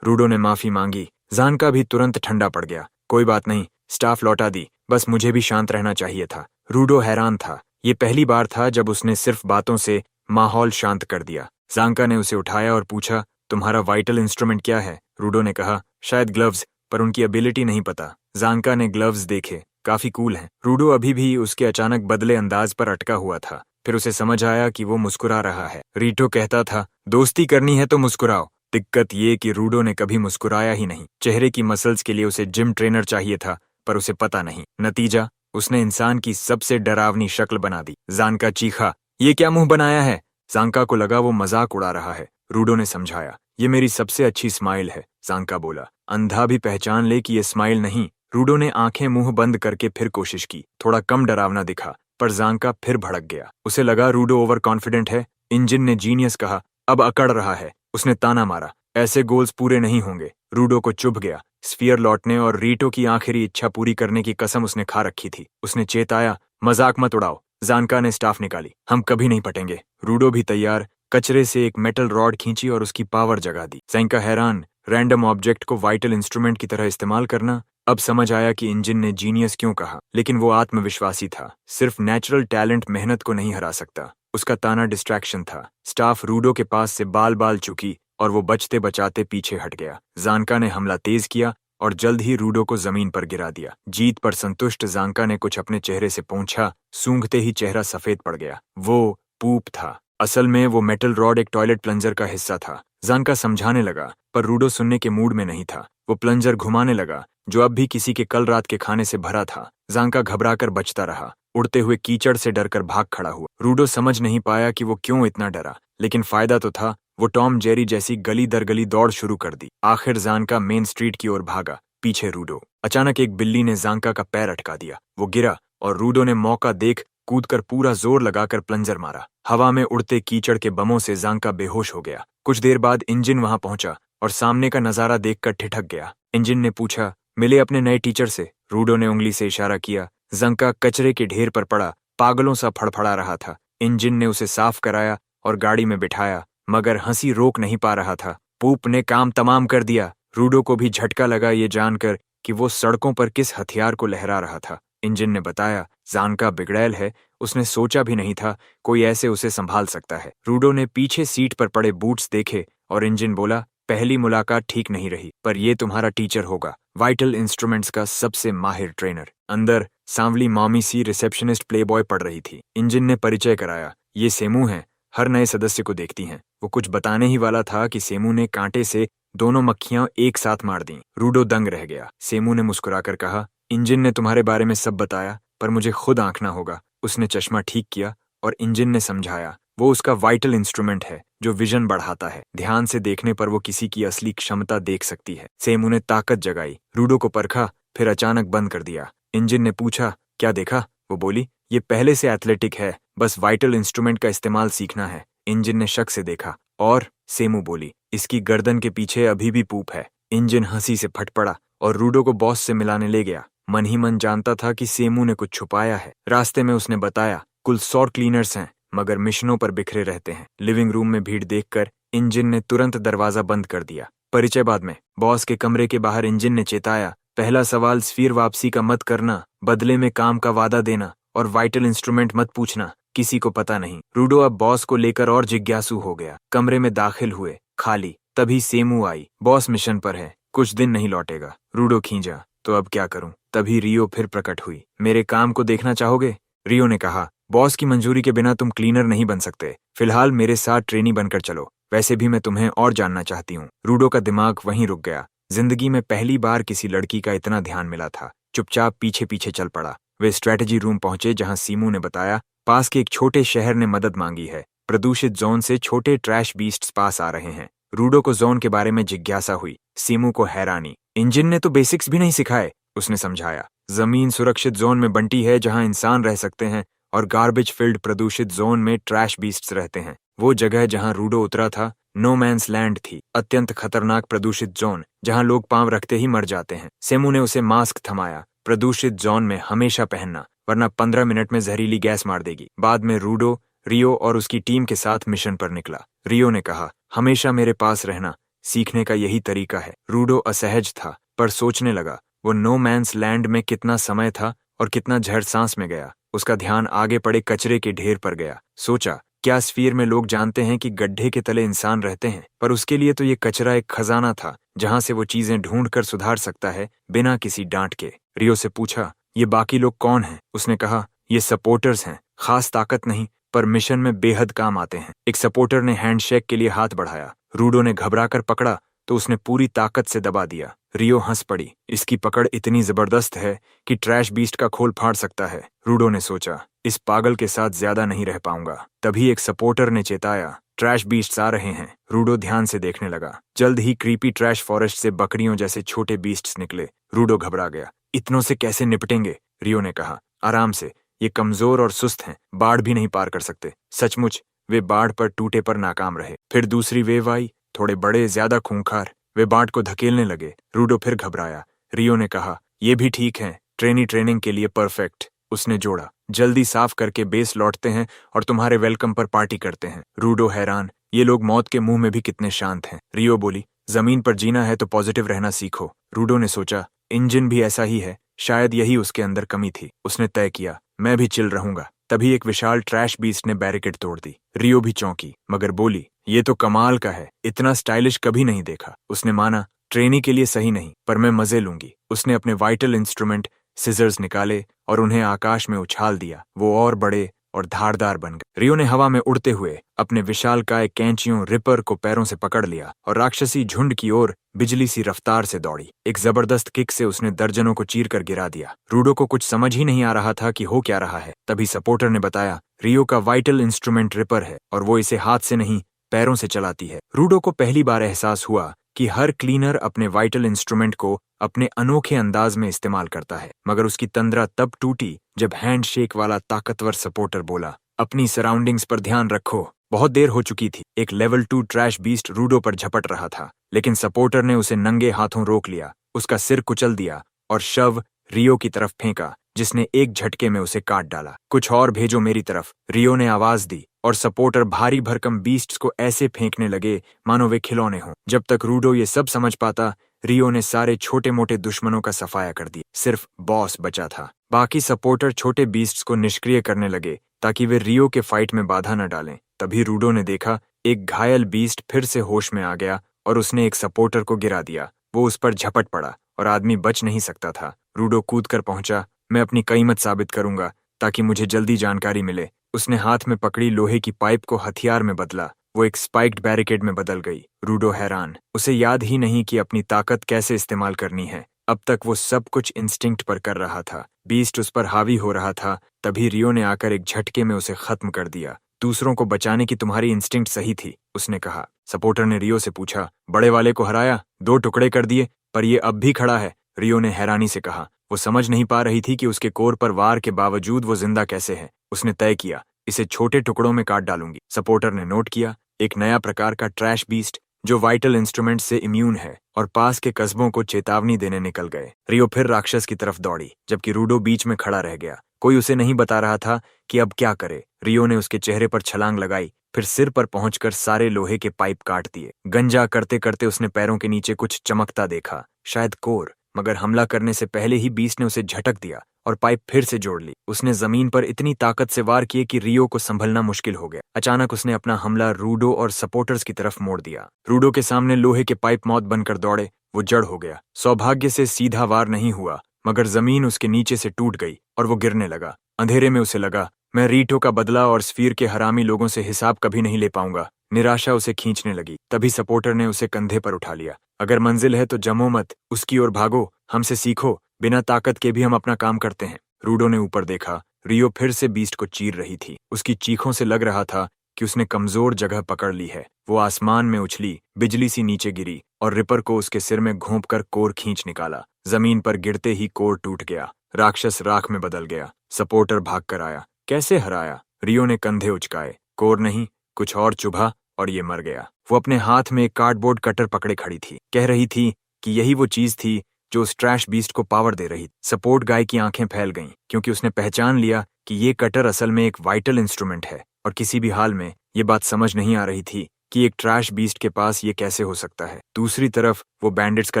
रूडो ने माफी मांगी। जानका भी तुरंत ठंडा पड़ गया, कोई बात नहीं, स्टाफ लौटा दी, बस मुझे भी शांत रहना चाहिए था। रूडो हैरान था, ये पहली बार था जब उसने सिर्फ बातों से माहौल शांत कर दिया। जानका ने उसे उठाया और पूछा, तुम्हारा वाइटल इंस्ट्रूमेंट क्या है। रूडो ने कहा, शायद ग्लव्स, पर उनकी एबिलिटी नहीं पता। जानका ने ग्लव्स देखे, काफी कूल हैं। रूडो अभी भी उसके अचानक बदले अंदाज पर अटका हुआ था। फिर उसे समझ आया कि वो मुस्कुरा रहा है। रीटो कहता था, दोस्ती करनी है तो मुस्कुराओ। दिक्कत ये कि रूडो ने कभी मुस्कुराया ही नहीं। चेहरे की मसल्स के लिए उसे जिम ट्रेनर चाहिए था, पर उसे पता नहीं। नतीजा, उसने इंसान की सबसे डरावनी शक्ल बना दी। जानका चीखा, ये क्या मुंह बनाया है। जानका को लगा वो मजाक उड़ा रहा है। रूडो ने समझाया, ये मेरी सबसे अच्छी स्माइल है। जानका बोला, अंधा भी पहचान ले कि ये स्माइल नहीं। रूडो ने आंखें मुंह बंद करके फिर कोशिश की, थोड़ा कम डरावना दिखा, पर जानका फिर भड़क गया। उसे लगा रूडो ओवर कॉन्फिडेंट है। इंजन ने जीनियस कहा, अब अकड़ रहा है। उसने ताना मारा, ऐसे गोल्स पूरे नहीं होंगे। रूडो को चुभ गया। स्फीयर लौटने और रीटो की आखिरी इच्छा पूरी करने की कसम उसने खा रखी थी। उसने चेताया, मजाक मत उड़ाओ। जानका ने स्टाफ निकाली, हम कभी नहीं पटेंगे। रूडो भी तैयार, कचरे से एक मेटल रॉड खींची और उसकी पावर जगा दी। जानका हैरान, रैंडम ऑब्जेक्ट को वाइटल इंस्ट्रूमेंट की तरह इस्तेमाल करना। अब समझ आया कि इंजन ने जीनियस क्यों कहा, लेकिन वो आत्मविश्वासी था। सिर्फ नेचुरल टैलेंट मेहनत को नहीं हरा सकता। उसका ताना डिस्ट्रैक्शन था। स्टाफ रूडो के पास से बाल बाल चुकी और वो बचते बचाते पीछे हट गया। जानका ने हमला तेज किया और जल्द ही रूडो को जमीन पर गिरा दिया। जीत पर संतुष्ट जानका ने कुछ अपने चेहरे से पोंछा, सूंघते ही चेहरा सफेद पड़ गया। वो पूप था। असल में वो मेटल रॉड एक टॉयलेट प्लंजर का हिस्सा था। जानका समझाने लगा, पर रूडो सुनने के मूड में नहीं था। वो प्लंजर घुमाने लगा, जो अब भी किसी के कल रात के खाने से भरा था। जानका घबराकर बचता रहा, उड़ते हुए कीचड़ से डरकर भाग खड़ा हुआ। रूडो समझ नहीं पाया कि वो क्यों इतना डरा, लेकिन फायदा तो था। वो टॉम जेरी जैसी गली दर गली दौड़ शुरू कर दी। आखिर जानका मेन स्ट्रीट की ओर भागा, पीछे रूडो। अचानक एक बिल्ली ने जानका का पैर अटका दिया। वो गिरा और रूडो ने मौका देख कूदकर पूरा जोर लगाकर प्लंजर मारा। हवा में उड़ते कीचड़ के बमों से जानका बेहोश हो गया। कुछ देर बाद इंजन वहां पहुंचा और सामने का नजारा देखकर ठिठक गया। इंजन ने पूछा, मिले अपने नए टीचर से। रूडो ने उंगली से इशारा किया। जानका कचरे के ढेर पर पड़ा पागलों सा फड़फड़ा रहा था। इंजन ने उसे साफ कराया और गाड़ी में बिठाया, मगर हंसी रोक नहीं पा रहा था। पूप ने काम तमाम कर दिया। रूडो को भी झटका लगा ये जानकर कि वो सड़कों पर किस हथियार को लहरा रहा था। इंजन ने बताया, जानका बिगड़ैल है, उसने सोचा भी नहीं था कोई ऐसे उसे संभाल सकता है। रूडो ने पीछे सीट पर पड़े बूट्स देखे और इंजन बोला, पहली मुलाकात ठीक नहीं रही, पर ये तुम्हारा टीचर होगा। वाइटल इंस्ट्रूमेंट्स का सबसे माहिर ट्रेनर। अंदर सांवली मामी सी रिसेप्शनिस्ट प्लेबॉय पढ़ रही थी। इंजन ने परिचय कराया, ये सेमू है, हर नए सदस्य को देखती हैं। वो कुछ बताने ही वाला था कि सेमू ने कांटे से दोनों मक्खियां एक साथ मार दी। रूडो दंग रह गया। सेमू ने मुस्कुराकर कहा, इंजन ने तुम्हारे बारे में सब बताया, पर मुझे खुद आंकना होगा। उसने चश्मा ठीक किया और इंजन ने समझाया, वो उसका वाइटल इंस्ट्रूमेंट है जो विजन बढ़ाता है। ध्यान से देखने पर वो किसी की असली क्षमता देख सकती है। सेमू ने ताकत जगाई, रूडो को परखा, फिर अचानक बंद कर दिया। इंजन ने पूछा, क्या देखा? वो बोली, ये पहले से एथलेटिक है, बस वाइटल इंस्ट्रूमेंट का इस्तेमाल सीखना है। इंजन ने शक से देखा। और सेमू बोली, इसकी गर्दन के पीछे अभी भी पूप है। इंजन हंसी से फट पड़ा और रूडो को बॉस से मिलाने ले गया। मन ही मन जानता था कि सेमू ने कुछ छुपाया है। रास्ते में उसने बताया, कुल 100 क्लीनर्स हैं, मगर मिशनों पर बिखरे रहते हैं। लिविंग रूम में भीड़ देखकर इंजन ने तुरंत दरवाजा बंद कर दिया। परिचय बाद में। बॉस के कमरे के बाहर इंजन ने चेताया, पहला सवाल स्फीयर वापसी का मत करना, बदले में काम का वादा देना, और वाइटल इंस्ट्रूमेंट मत पूछना, किसी को पता नहीं। रूडो अब बॉस को लेकर और जिज्ञासु हो गया। कमरे में दाखिल हुए, खाली। तभी सेमू आई। बॉस मिशन पर है, कुछ दिन नहीं लौटेगा। रूडो खींचा, तो अब क्या करूं? तभी रियो फिर प्रकट हुई। मेरे काम को देखना चाहोगे? रियो ने कहा, बॉस की मंजूरी के बिना तुम क्लीनर नहीं बन सकते। फिलहाल मेरे साथ ट्रेनी बनकर चलो, वैसे भी मैं तुम्हें और जानना चाहती हूँ। रूडो का दिमाग वहीं रुक गया। जिंदगी में पहली बार किसी लड़की का इतना ध्यान मिला था। चुपचाप पीछे पीछे चल पड़ा। वे स्ट्रेटजी रूम पहुंचे जहां सीमू ने बताया, पास के एक छोटे शहर ने मदद मांगी है। प्रदूषित जोन से छोटे ट्रैश बीस्ट्स पास आ रहे हैं। रूडो को जोन के बारे में जिज्ञासा हुई। सीमू को हैरानी, इंजन ने तो बेसिक्स भी नहीं सिखाए। उसने समझाया, जमीन सुरक्षित जोन में बंटी है जहां इंसान रह सकते हैं, और गार्बेज फील्ड प्रदूषित जोन में ट्रैश बीस्ट्स रहते हैं। वो जगह जहां रूडो उतरा था नो मैंस लैंड थी, अत्यंत खतरनाक प्रदूषित जोन जहां लोग पांव रखते ही मर जाते हैं। सेमू ने उसे मास्क थमाया, प्रदूषित जोन में हमेशा पहनना, वरना 15 मिनट में जहरीली गैस मार देगी। बाद में रूडो रियो और उसकी टीम के साथ मिशन पर निकला। रियो ने कहा, हमेशा मेरे पास रहना, सीखने का यही तरीका है। रूडो असहज था, पर सोचने लगा, वो नो मैंस लैंड में कितना समय था और कितना झड़ सांस में गया। उसका ध्यान आगे पड़े कचरे के ढेर पर गया। सोचा, क्या स्फीयर में लोग जानते हैं कि गड्ढे के तले इंसान रहते हैं? पर उसके लिए तो ये कचरा एक खजाना था जहां से वो चीजें ढूंढ कर सुधार सकता है बिना किसी डांट के। रियो से पूछा, ये बाकी लोग कौन हैं? उसने कहा, ये सपोर्टर्स हैं, खास ताकत नहीं, पर मिशन में बेहद काम आते हैं। एक सपोर्टर ने हैंडशेक के लिए हाथ बढ़ाया। रूडो ने घबराकर पकड़ा तो उसने पूरी ताकत से दबा दिया। रियो हंस पड़ी, इसकी पकड़ इतनी जबरदस्त है कि ट्रैश बीस्ट का खोल फाड़ सकता है। रूडो ने सोचा, इस पागल के साथ ज्यादा नहीं रह पाऊंगा। तभी एक सपोर्टर ने चेताया, ट्रैश बीस्ट्स आ रहे हैं। रूडो ध्यान से देखने लगा। जल्द ही क्रीपी ट्रैश फॉरेस्ट से बकरियों जैसे छोटे बीस्ट्स निकले। रूडो घबरा गया, इतनों से कैसे निपटेंगे? रियो ने कहा, आराम से, ये कमजोर और सुस्त हैं, बाढ़ भी नहीं पार कर सकते। सचमुच वे बाढ़ पर टूटे पर नाकाम रहे। फिर दूसरी वेव आई, थोड़े बड़े, ज्यादा खूंखार। वे बाढ़ को धकेलने लगे। रूडो फिर घबराया। रियो ने कहा, ये भी ठीक है, ट्रेनिंग के लिए परफेक्ट। उसने जोड़ा, जल्दी साफ करके बेस लौटते हैं और तुम्हारे वेलकम पर पार्टी करते हैं। रूडो हैरान, ये लोग मौत के मुंह में भी कितने शांत हैं। रियो बोली, जमीन पर जीना है तो पॉजिटिव रहना सीखो। रूडो ने सोचा, इंजन भी ऐसा ही है, शायद यही उसके अंदर कमी थी। उसने तय किया, मैं भी चिल रहूंगा। तभी एक विशाल ट्रैश बीस्ट ने बैरिकेड तोड़ दी। रियो भी चौंकी, मगर बोली, ये तो कमाल का है, इतना स्टाइलिश कभी नहीं देखा। उसने माना, ट्रेनी के लिए सही नहीं, पर मैं मजे लूंगी। उसने अपने वाइटल इंस्ट्रूमेंट सिजर्स निकाले और उन्हें आकाश में उछाल दिया। वो और बड़े और धारदार बन गए। रियो ने हवा में उड़ते हुए अपने विशालकाय कैंचियों रिपर को पैरों से पकड़ लिया और राक्षसी झुंड की ओर बिजली सी रफ्तार से दौड़ी। एक जबरदस्त किक से उसने दर्जनों को चीर कर गिरा दिया। रूडो को कुछ समझ ही नहीं आ रहा था कि हो क्या रहा है। तभी सपोर्टर ने बताया, रियो का वाइटल इंस्ट्रूमेंट रिपर है और वो इसे हाथ से नहीं, पैरों से चलाती है। रूडो को पहली बार एहसास हुआ कि हर क्लीनर अपने वाइटल इंस्ट्रूमेंट को अपने अनोखे अंदाज में इस्तेमाल करता है। मगर उसकी तंद्रा तब टूटी जब हैंडशेक वाला ताकतवर सपोर्टर बोला, अपनी सराउंडिंग्स पर ध्यान रखो। बहुत देर हो चुकी थी। एक लेवल 2 ट्रैश बीस्ट रूडो पर झपट रहा था, लेकिन सपोर्टर ने उसे नंगे हाथों रोक लिया, उसका सिर कुचल दिया और शव रियो की तरफ फेंका, जिसने एक झटके में उसे काट डाला। कुछ और भेजो मेरी तरफ, रियो ने आवाज दी और सपोर्टर भारी भरकम बीस्ट्स को ऐसे फेंकने लगे मानो वे खिलौने हों। जब तक रूडो ये सब समझ पाता, रियो ने सारे छोटे मोटे दुश्मनों का सफाया कर दिया। सिर्फ बॉस बचा था। बाकी सपोर्टर छोटे बीस्ट्स को निष्क्रिय करने लगे ताकि वे रियो के फाइट में बाधा न डालें। तभी रूडो ने देखा, एक घायल बीस्ट फिर से होश में आ गया और उसने एक सपोर्टर को गिरा दिया। वो उस पर झपट पड़ा और आदमी बच नहीं सकता था। रूडो कूद कर पहुंचा। मैं अपनी कीमत साबित करूंगा ताकि मुझे जल्दी जानकारी मिले। उसने हाथ में पकड़ी लोहे की पाइप को हथियार में बदला। वो एक स्पाइक्ड बैरिकेड में बदल गई। रूडो हैरान। उसे याद ही नहीं कि अपनी ताकत कैसे इस्तेमाल करनी है। अब तक वो सब कुछ इंस्टिंक्ट पर कर रहा था। बीस्ट उस पर हावी हो रहा था। तभी रियो ने आकर एक झटके में उसे खत्म कर दिया। दूसरों को बचाने की तुम्हारी इंस्टिंक्ट सही थी, उसने कहा। सपोर्टर ने रियो से पूछा, बड़े वाले को हराया, 2 टुकड़े कर दिए, पर ये अब भी खड़ा है। रियो ने हैरानी से कहा। वो समझ नहीं पा रही थी कि उसके कोर पर वार के बावजूद वो जिंदा कैसे है। उसने तय किया, इसे छोटे टुकड़ों में काट डालूंगी। सपोर्टर ने नोट किया, एक नया प्रकार का ट्रैश बीस्ट जो वाइटल इंस्ट्रूमेंट से इम्यून है, और पास के कस्बों को चेतावनी देने निकल गए। रियो फिर राक्षस की तरफ दौड़ी, जबकि रूडो बीच में खड़ा रह गया। कोई उसे नहीं बता रहा था कि अब क्या करे। रियो ने उसके चेहरे पर छलांग लगाई, फिर सिर पर पहुंचकर सारे लोहे के पाइप काट दिए। गंजा करते करते उसने पैरों के नीचे कुछ चमकता देखा, शायद कोर, मगर हमला करने से पहले ही बीस्ट ने उसे झटक दिया और पाइप फिर से जोड़ ली। उसने जमीन पर इतनी ताकत से वार किए कि रियो को संभलना मुश्किल हो गया। अचानक उसने अपना हमला रूडो और सपोर्टर्स की तरफ मोड़ दिया। रूडो के सामने लोहे के पाइप मौत बनकर दौड़े। वो जड़ हो गया। सौभाग्य से सीधा वार नहीं हुआ, मगर जमीन उसके नीचे से टूट गई और वो गिरने लगा। अंधेरे में उसे लगा, मैं रीटो का बदला और स्फीयर के हरामी लोगों से हिसाब कभी नहीं ले पाऊंगा। निराशा उसे खींचने लगी। तभी सपोर्टर ने उसे कंधे पर उठा लिया। अगर मंजिल है तो जमो मत, उसकी ओर भागो, हमसे सीखो, बिना ताकत के भी हम अपना काम करते हैं। रूडो ने ऊपर देखा। रियो फिर से बीस्ट को चीर रही थी। उसकी चीखों से लग रहा था कि उसने कमजोर जगह पकड़ ली है। वो आसमान में उछली, बिजली सी नीचे गिरी और रिपर को उसके सिर में घोंपकर कोर खींच निकाला। जमीन पर गिरते ही कोर टूट गया। राक्षस राख में बदल गया। सपोर्टर भाग कर आया। कैसे हराया? रियो ने कंधे उचकाए। कोर नहीं, कुछ और चुभा और ये मर गया। वो अपने हाथ में एक कार्डबोर्ड कटर पकड़े खड़ी थी। कह रही थी कि यही वो चीज थी जो उस ट्रैश बीस्ट को पावर दे रही। सपोर्ट गाय की आंखें फैल गईं, क्योंकि उसने पहचान लिया कि ये कटर असल में एक वाइटल इंस्ट्रूमेंट है, और किसी भी हाल में ये बात समझ नहीं आ रही थी कि एक ट्रैश बीस्ट के पास ये कैसे हो सकता है। दूसरी तरफ वो बैंडिट्स का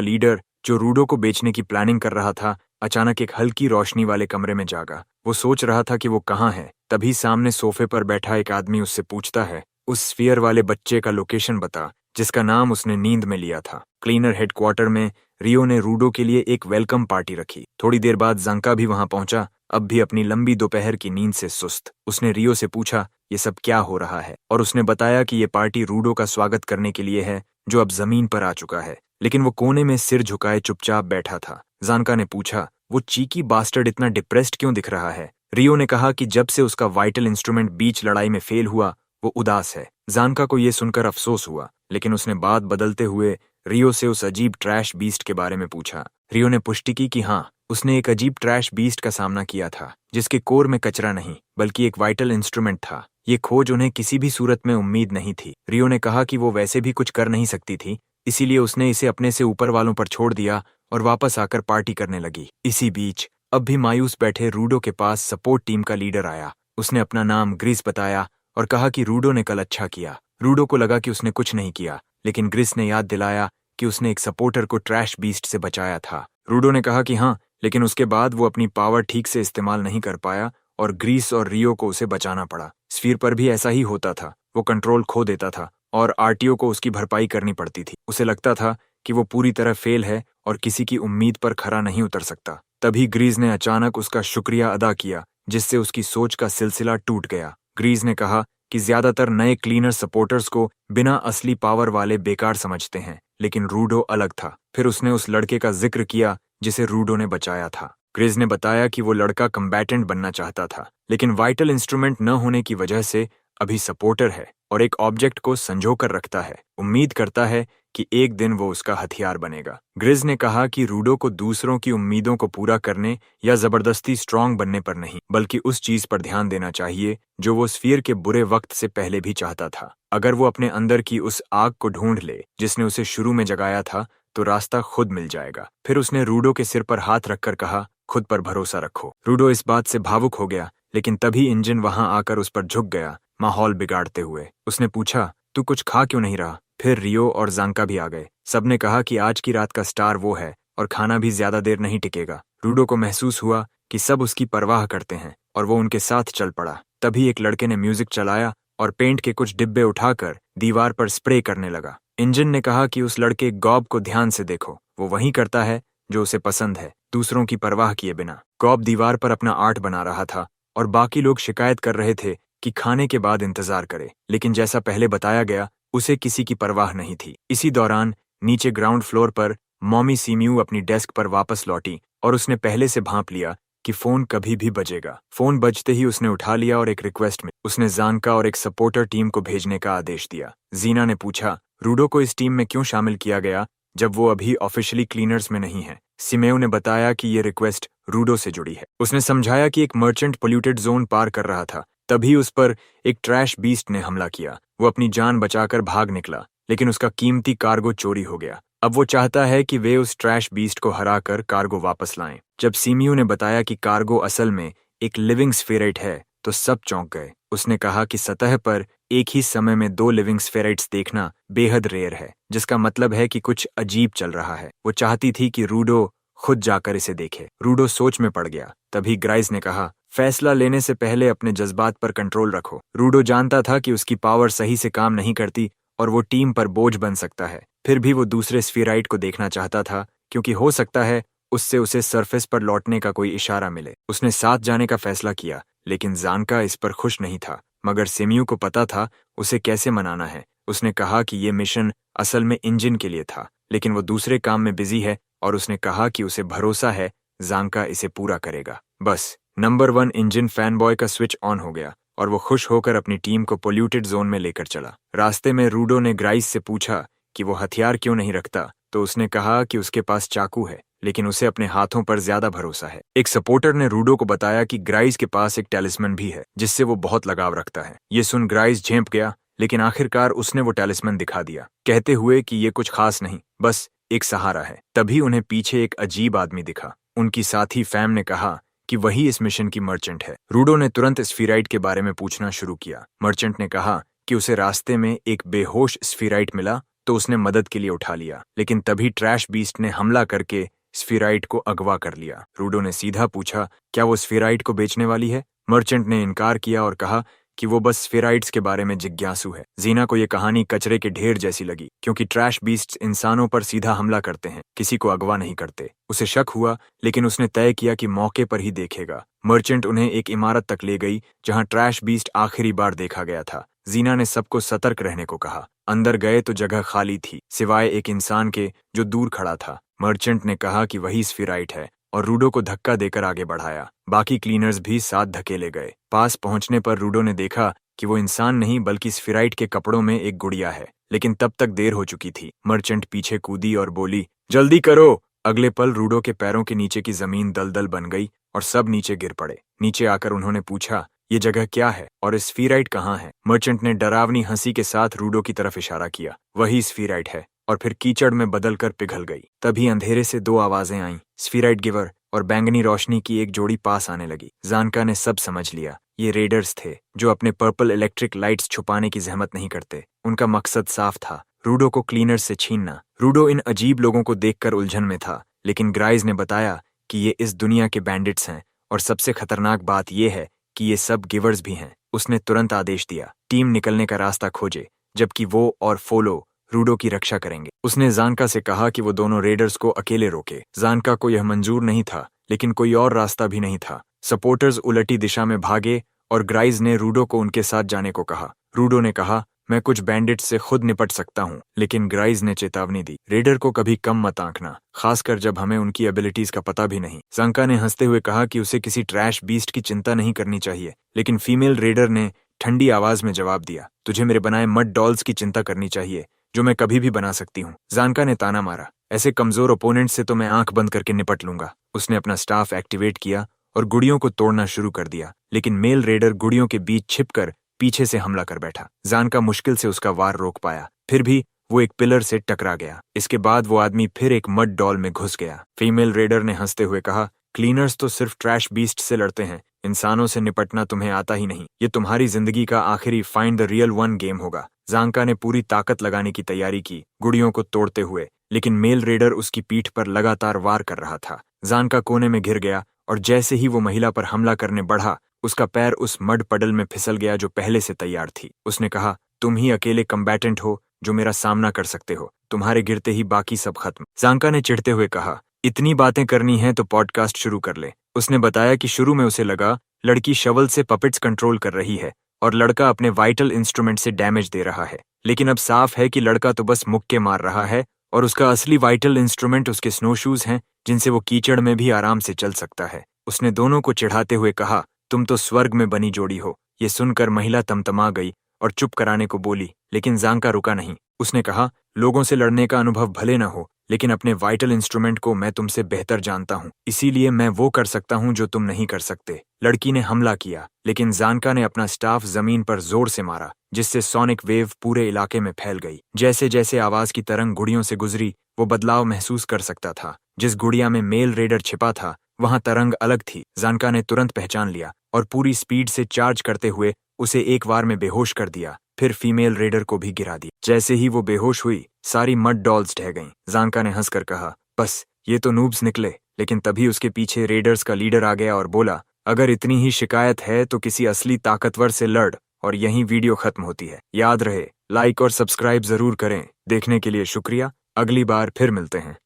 लीडर जो रूडो को बेचने की प्लानिंग कर रहा था, अचानक एक हल्की रोशनी वाले कमरे में जागा। वो सोच रहा था कि वो कहाँ है। तभी सामने सोफे पर बैठा एक आदमी उससे पूछता है, उस स्फीयर वाले बच्चे का लोकेशन बता जिसका नाम उसने नींद में लिया था। क्लीनर हेडक्वार्टर में रियो ने रूडो के लिए एक वेलकम पार्टी रखी। थोड़ी देर बाद जंका भी वहां पहुंचा, अब भी अपनी लंबी दोपहर की नींद से सुस्त। उसने रियो से पूछा, ये सब क्या हो रहा है, और उसने बताया कि ये पार्टी रूडो का स्वागत करने के लिए है, जो अब जमीन पर आ चुका है। लेकिन वो कोने में सिर झुकाए चुपचाप बैठा था। जानका ने पूछा, वो चीकी बास्टर्ड इतना डिप्रेस्ड क्यों दिख रहा है? रियो ने कहा कि जब से उसका वाइटल इंस्ट्रूमेंट बीच लड़ाई में फेल हुआ, वो उदास है। जानका को यह सुनकर अफसोस हुआ, लेकिन उसने बात बदलते हुए रियो से उस अजीब ट्रैश बीस्ट के बारे में पूछा। रियो ने पुष्टि की कि हाँ, उसने एक अजीब ट्रैश बीस्ट का सामना किया था, जिसके कोर में कचरा नहीं बल्कि एक वाइटल इंस्ट्रूमेंट था। ये खोज उन्हें किसी भी सूरत में उम्मीद नहीं थी। रियो ने कहा कि वो वैसे भी कुछ कर नहीं सकती थी, इसीलिए उसने इसे अपने से ऊपर वालों पर छोड़ दिया और वापस आकर पार्टी करने लगी। इसी बीच अब भी मायूस बैठे रूडो के पास सपोर्ट टीम का लीडर आया। उसने अपना नाम ग्रिस बताया और कहा कि रूडो ने कल अच्छा किया। रूडो को लगा कि उसने कुछ नहीं किया, लेकिन ग्रिस ने याद दिलाया कि उसने एक सपोर्टर को ट्रैश बीस्ट से बचाया था। रूडो ने कहा कि हाँ, लेकिन उसके बाद वो अपनी पावर ठीक से इस्तेमाल नहीं कर पाया और ग्रीस और रियो को उसे बचाना पड़ा। स्फीयर पर भी ऐसा ही होता था। वो कंट्रोल खो देता था और आरटीओ को उसकी भरपाई करनी पड़ती थी। उसे लगता था कि वो पूरी तरह फेल है और किसी की उम्मीद पर खरा नहीं उतर सकता। तभी ग्रीज ने अचानक उसका शुक्रिया अदा किया, जिससे उसकी सोच का सिलसिला टूट गया। ग्रीज ने कहा कि ज्यादातर नए क्लीनर सपोर्टर्स को बिना असली पावर वाले बेकार समझते हैं, लेकिन रूडो अलग था। फिर उसने उस लड़के का जिक्र किया जिसे रूडो ने बचाया था। ग्रिज ने बताया कि वो लड़का कम्बैटेंट बनना चाहता था, लेकिन वाइटल इंस्ट्रूमेंट न होने की वजह से अभी सपोर्टर है और एक ऑब्जेक्ट को संजो कर रखता है। उम्मीद करता है कि एक दिन वो उसका हथियार बनेगा। ग्रिज ने कहा कि रूडो को दूसरों की उम्मीदों को पूरा करने या जबरदस्ती स्ट्रांग बनने पर नहीं, बल्कि उस चीज पर ध्यान देना चाहिए जो वो स्फीयर के बुरे वक्त से पहले भी चाहता था। अगर वो अपने अंदर की उस आग को ढूंढ ले जिसने उसे शुरू में जगाया था, तो रास्ता खुद मिल जाएगा। फिर उसने रूडो के सिर पर हाथ रखकर कहा, खुद पर भरोसा रखो। रूडो इस बात से भावुक हो गया, लेकिन तभी इंजन वहां आकर उस पर झुक गया, माहौल बिगाड़ते हुए। उसने पूछा, तू कुछ खा क्यों नहीं रहा? फिर रियो और जांका भी आ गए। सबने कहा कि आज की रात का स्टार वो है और खाना भी ज्यादा देर नहीं टिकेगा। रूडो को महसूस हुआ कि सब उसकी परवाह करते हैं और वो उनके साथ चल पड़ा। तभी एक लड़के ने म्यूजिक चलाया और पेंट के कुछ डिब्बे उठाकर दीवार पर स्प्रे करने लगा। इंजन ने कहा कि उस लड़के गॉब को ध्यान से देखो, वो वही करता है जो उसे पसंद है, दूसरों की परवाह किए बिना। कॉब दीवार पर अपना आर्ट बना रहा था और बाकी लोग शिकायत कर रहे थे कि खाने के बाद इंतजार करे, लेकिन जैसा पहले बताया गया, उसे किसी की परवाह नहीं थी। इसी दौरान नीचे ग्राउंड फ्लोर पर मॉमी सीम्यू अपनी डेस्क पर वापस लौटी और उसने पहले से भांप लिया कि फोन कभी भी बजेगा। फोन बजते ही उसने उठा लिया और एक रिक्वेस्ट में उसने जानका और एक सपोर्टर टीम को भेजने का आदेश दिया। जीना ने पूछा, रूडो को इस टीम में क्यों शामिल किया गया जब वो अभी ऑफिशियली क्लीनर्स में नहीं है? सिमेओ ने बताया कि ये रिक्वेस्ट रूडो से जुड़ी है। उसने समझाया कि एक मर्चेंट पोल्यूटेड जोन पार कर रहा था, तभी उस पर एक ट्रैश बीस्ट ने हमला किया। वो अपनी जान बचाकर भाग निकला, लेकिन उसका कीमती कार्गो चोरी हो गया। अब वो चाहता है कि वे उस ट्रैश बीस्ट को हराकर कार्गो वापस लाएं। जब सीमियो ने बताया कि कार्गो असल में एक लिविंग स्फेराइट है, तो सब चौंक गए। उसने कहा कि सतह पर एक ही समय में 2 लिविंग स्फेराइट्स देखना बेहद रेयर है, जिसका मतलब है कि कुछ अजीब चल रहा है। वो चाहती थी कि रूडो खुद जाकर इसे देखे। रूडो सोच में पड़ गया। तभी ग्राइस ने कहा, फैसला लेने से पहले अपने जज्बात पर कंट्रोल रखो। रूडो जानता था कि उसकी पावर सही से काम नहीं करती और वो टीम पर बोझ बन सकता है। फिर भी वो दूसरे स्फीराइट को देखना चाहता था, क्योंकि हो सकता है उससे उसे सरफेस पर लौटने का कोई इशारा मिले। उसने साथ जाने का फैसला किया, लेकिन जानका इस पर खुश नहीं था। मगर सेमियू को पता था उसे कैसे मनाना है। उसने कहा कि ये मिशन असल में इंजन के लिए था, लेकिन वो दूसरे काम में बिजी है और उसने कहा कि उसे भरोसा है जानका इसे पूरा करेगा। बस नंबर 1 इंजन फैनबॉय का स्विच ऑन हो गया और वो खुश होकर अपनी टीम को पोल्यूटेड जोन में लेकर चला। रास्ते में रूडो ने ग्राइस से पूछा कि वो हथियार क्यों नहीं रखता, तो उसने कहा कि उसके पास चाकू है, लेकिन उसे अपने हाथों पर ज्यादा भरोसा है। एक सपोर्टर ने रूडो को बताया कि ग्राइस के पास एक टैलिस्मन भी है, जिससे वो बहुत लगाव रखता है। ये सुन ग्राइस झेंप गया, लेकिन आखिरकार उसने वो टैलिस्मन दिखा दिया, कहते हुए कि ये कुछ खास नहीं, बस एक सहारा है। तभी उन्हें पीछे एक अजीब आदमी दिखा। उनकी साथी फैम ने कहा कि वही इस मिशन की मर्चेंट है। रूडो ने तुरंत स्फीराइट के बारे में पूछना शुरू किया। मर्चेंट ने कहा कि उसे रास्ते में एक बेहोश स्फीराइट मिला, तो उसने मदद के लिए उठा लिया, लेकिन तभी ट्रैश बीस्ट ने हमला करके स्फीराइट को अगवा कर लिया। रूडो ने सीधा पूछा, क्या वो स्फीराइट को बेचने वाली है? मर्चेंट ने इनकार किया और कहा कि वो बस स्फीराइट्स के बारे में जिज्ञासु है। जीना को ये कहानी कचरे के ढेर जैसी लगी, क्योंकि ट्रैश बीस्ट्स इंसानों पर सीधा हमला करते हैं, किसी को अगवा नहीं करते। उसे शक हुआ, लेकिन उसने तय किया कि मौके पर ही देखेगा। मर्चेंट उन्हें एक इमारत तक ले गई जहां ट्रैश बीस्ट आखिरी बार देखा गया था। जीना ने सबको सतर्क रहने को कहा। अंदर गए तो जगह खाली थी, सिवाय एक इंसान के जो दूर खड़ा था। मर्चेंट ने कहा कि वही स्फीराइट है और रूडो को धक्का देकर आगे बढ़ाया। बाकी क्लीनर्स भी साथ धकेले गए। पास पहुंचने पर रूडो ने देखा कि वो इंसान नहीं बल्कि स्फीराइट के कपड़ों में एक गुड़िया है, लेकिन तब तक देर हो चुकी थी। मर्चेंट पीछे कूदी और बोली, जल्दी करो। अगले पल रूडो के पैरों के नीचे की जमीन दलदल बन गई और सब नीचे गिर पड़े। नीचे आकर उन्होंने पूछा, ये जगह क्या है और इस स्फीराइट कहाँ है? मर्चेंट ने डरावनी हंसी के साथ रूडो की तरफ इशारा किया। वही स्फीराइट है, और फिर कीचड़ में बदलकर पिघल गई। तभी अंधेरे से 2 आवाजें आईं, स्फीराइट गिवर और बैंगनी रोशनी की एक जोड़ी पास आने लगी। जानका ने सब समझ लिया। ये रेडर्स थे जो अपने पर्पल इलेक्ट्रिक लाइट्स छुपाने की जहमत नहीं करते। उनका मकसद साफ था, रूडो को क्लीनर्स से छीनना। रूडो इन अजीब लोगों को देखकर उलझन में था, लेकिन ग्राइस ने बताया कि ये इस दुनिया के बैंडिट्स हैं और सबसे खतरनाक बात यह है कि ये सब गिवर्स भी हैं। उसने तुरंत आदेश दिया, टीम निकलने का रास्ता खोजे, जबकि वो और फोलो रूडो की रक्षा करेंगे। उसने जानका से कहा कि वो दोनों रेडर्स को अकेले रोके। जानका को यह मंजूर नहीं था, लेकिन कोई और रास्ता भी नहीं था। सपोर्टर्स उलटी दिशा में भागे और ग्राइस ने रूडो को उनके साथ जाने को कहा। रूडो ने कहा, मैं कुछ बैंडिट्स से खुद निपट सकता हूँ, लेकिन ग्राइस ने चेतावनी दी, रेडर को कभी कम मत आंकना, खासकर जब हमें उनकी एबिलिटीज का पता भी नहीं। जानका ने हंसते हुए कहा कि उसे किसी ट्रैश बीस्ट की चिंता नहीं करनी चाहिए, लेकिन फीमेल रेडर ने ठंडी आवाज में जवाब दिया, तुझे मेरे बनाए मड डॉल्स की चिंता करनी चाहिए, जो मैं कभी भी बना सकती हूँ। जानका ने ताना मारा, ऐसे कमजोर ओपोनेंट से तो मैं आंख बंद करके निपट लूंगा। उसने अपना स्टाफ एक्टिवेट किया और गुड़ियों को तोड़ना शुरू कर दिया, लेकिन मेल रेडर गुड़ियों के बीच छिपकर पीछे से हमला कर बैठा। जानका मुश्किल से उसका वार रोक पाया, फिर भी वो एक पिलर से टकरा गया। इसके बाद वो आदमी फिर एक मड डॉल में घुस गया। फीमेल रेडर ने हंसते हुए कहा, क्लीनर्स तो सिर्फ ट्रैश बीस्ट से लड़ते हैं, इंसानों से निपटना तुम्हें आता ही नहीं। ये तुम्हारी जिंदगी का आखिरी find the real one game होगा। जानका ने पूरी ताकत लगाने की तैयारी की, गुड़ियों को तोड़ते हुए, लेकिन मेल रेडर उसकी पीठ पर लगातार वार कर रहा था। जानका कोने में घिर गया और जैसे ही वो महिला पर हमला करने बढ़ा, उसका पैर उस मड पडल में फिसल गया जो पहले से तैयार थी। उसने कहा, तुम ही अकेले कम्बैटेंट हो जो मेरा सामना कर सकते हो, तुम्हारे गिरते ही बाकी सब खत्म। जानका ने चिढ़ते हुए कहा, इतनी बातें करनी है तो पॉडकास्ट शुरू कर ले। उसने बताया कि शुरू में उसे लगा लड़की शवल से पपेट्स कंट्रोल कर रही है और लड़का अपने वाइटल इंस्ट्रूमेंट से डैमेज दे रहा है, लेकिन अब साफ है कि लड़का तो बस मुक्के मार रहा है और उसका असली वाइटल इंस्ट्रूमेंट उसके स्नो शूज हैं, जिनसे वो कीचड़ में भी आराम से चल सकता है। उसने दोनों को चिढ़ाते हुए कहा, तुम तो स्वर्ग में बनी जोड़ी हो। ये सुनकर महिला तमतमा गई और चुप कराने को बोली, लेकिन जांका रुका नहीं। उसने कहा, लोगों से लड़ने का अनुभव भले न हो, लेकिन अपने वाइटल इंस्ट्रूमेंट को मैं तुमसे बेहतर जानता हूँ, इसीलिए मैं वो कर सकता हूँ जो तुम नहीं कर सकते। लड़की ने हमला किया, लेकिन जानका ने अपना स्टाफ जमीन पर जोर से मारा, जिससे सोनिक वेव पूरे इलाके में फैल गई। जैसे जैसे आवाज की तरंग गुड़ियों से गुजरी, वो बदलाव महसूस कर सकता था। जिस गुड़िया में मेल रेडर छिपा था, वहां तरंग अलग थी। जानका ने तुरंत पहचान लिया और पूरी स्पीड से चार्ज करते हुए उसे एक बार में बेहोश कर दिया, फिर फीमेल रेडर को भी गिरा दिया। जैसे ही वो बेहोश हुई, सारी मड डॉल्स ढह गईं। जानका ने हंसकर कहा, बस ये तो नूब्स निकले। लेकिन तभी उसके पीछे रेडर्स का लीडर आ गया और बोला, अगर इतनी ही शिकायत है तो किसी असली ताकतवर से लड़। और यहीं वीडियो खत्म होती है। याद रहे, लाइक और सब्सक्राइब जरूर करें। देखने के लिए शुक्रिया। अगली बार फिर मिलते हैं।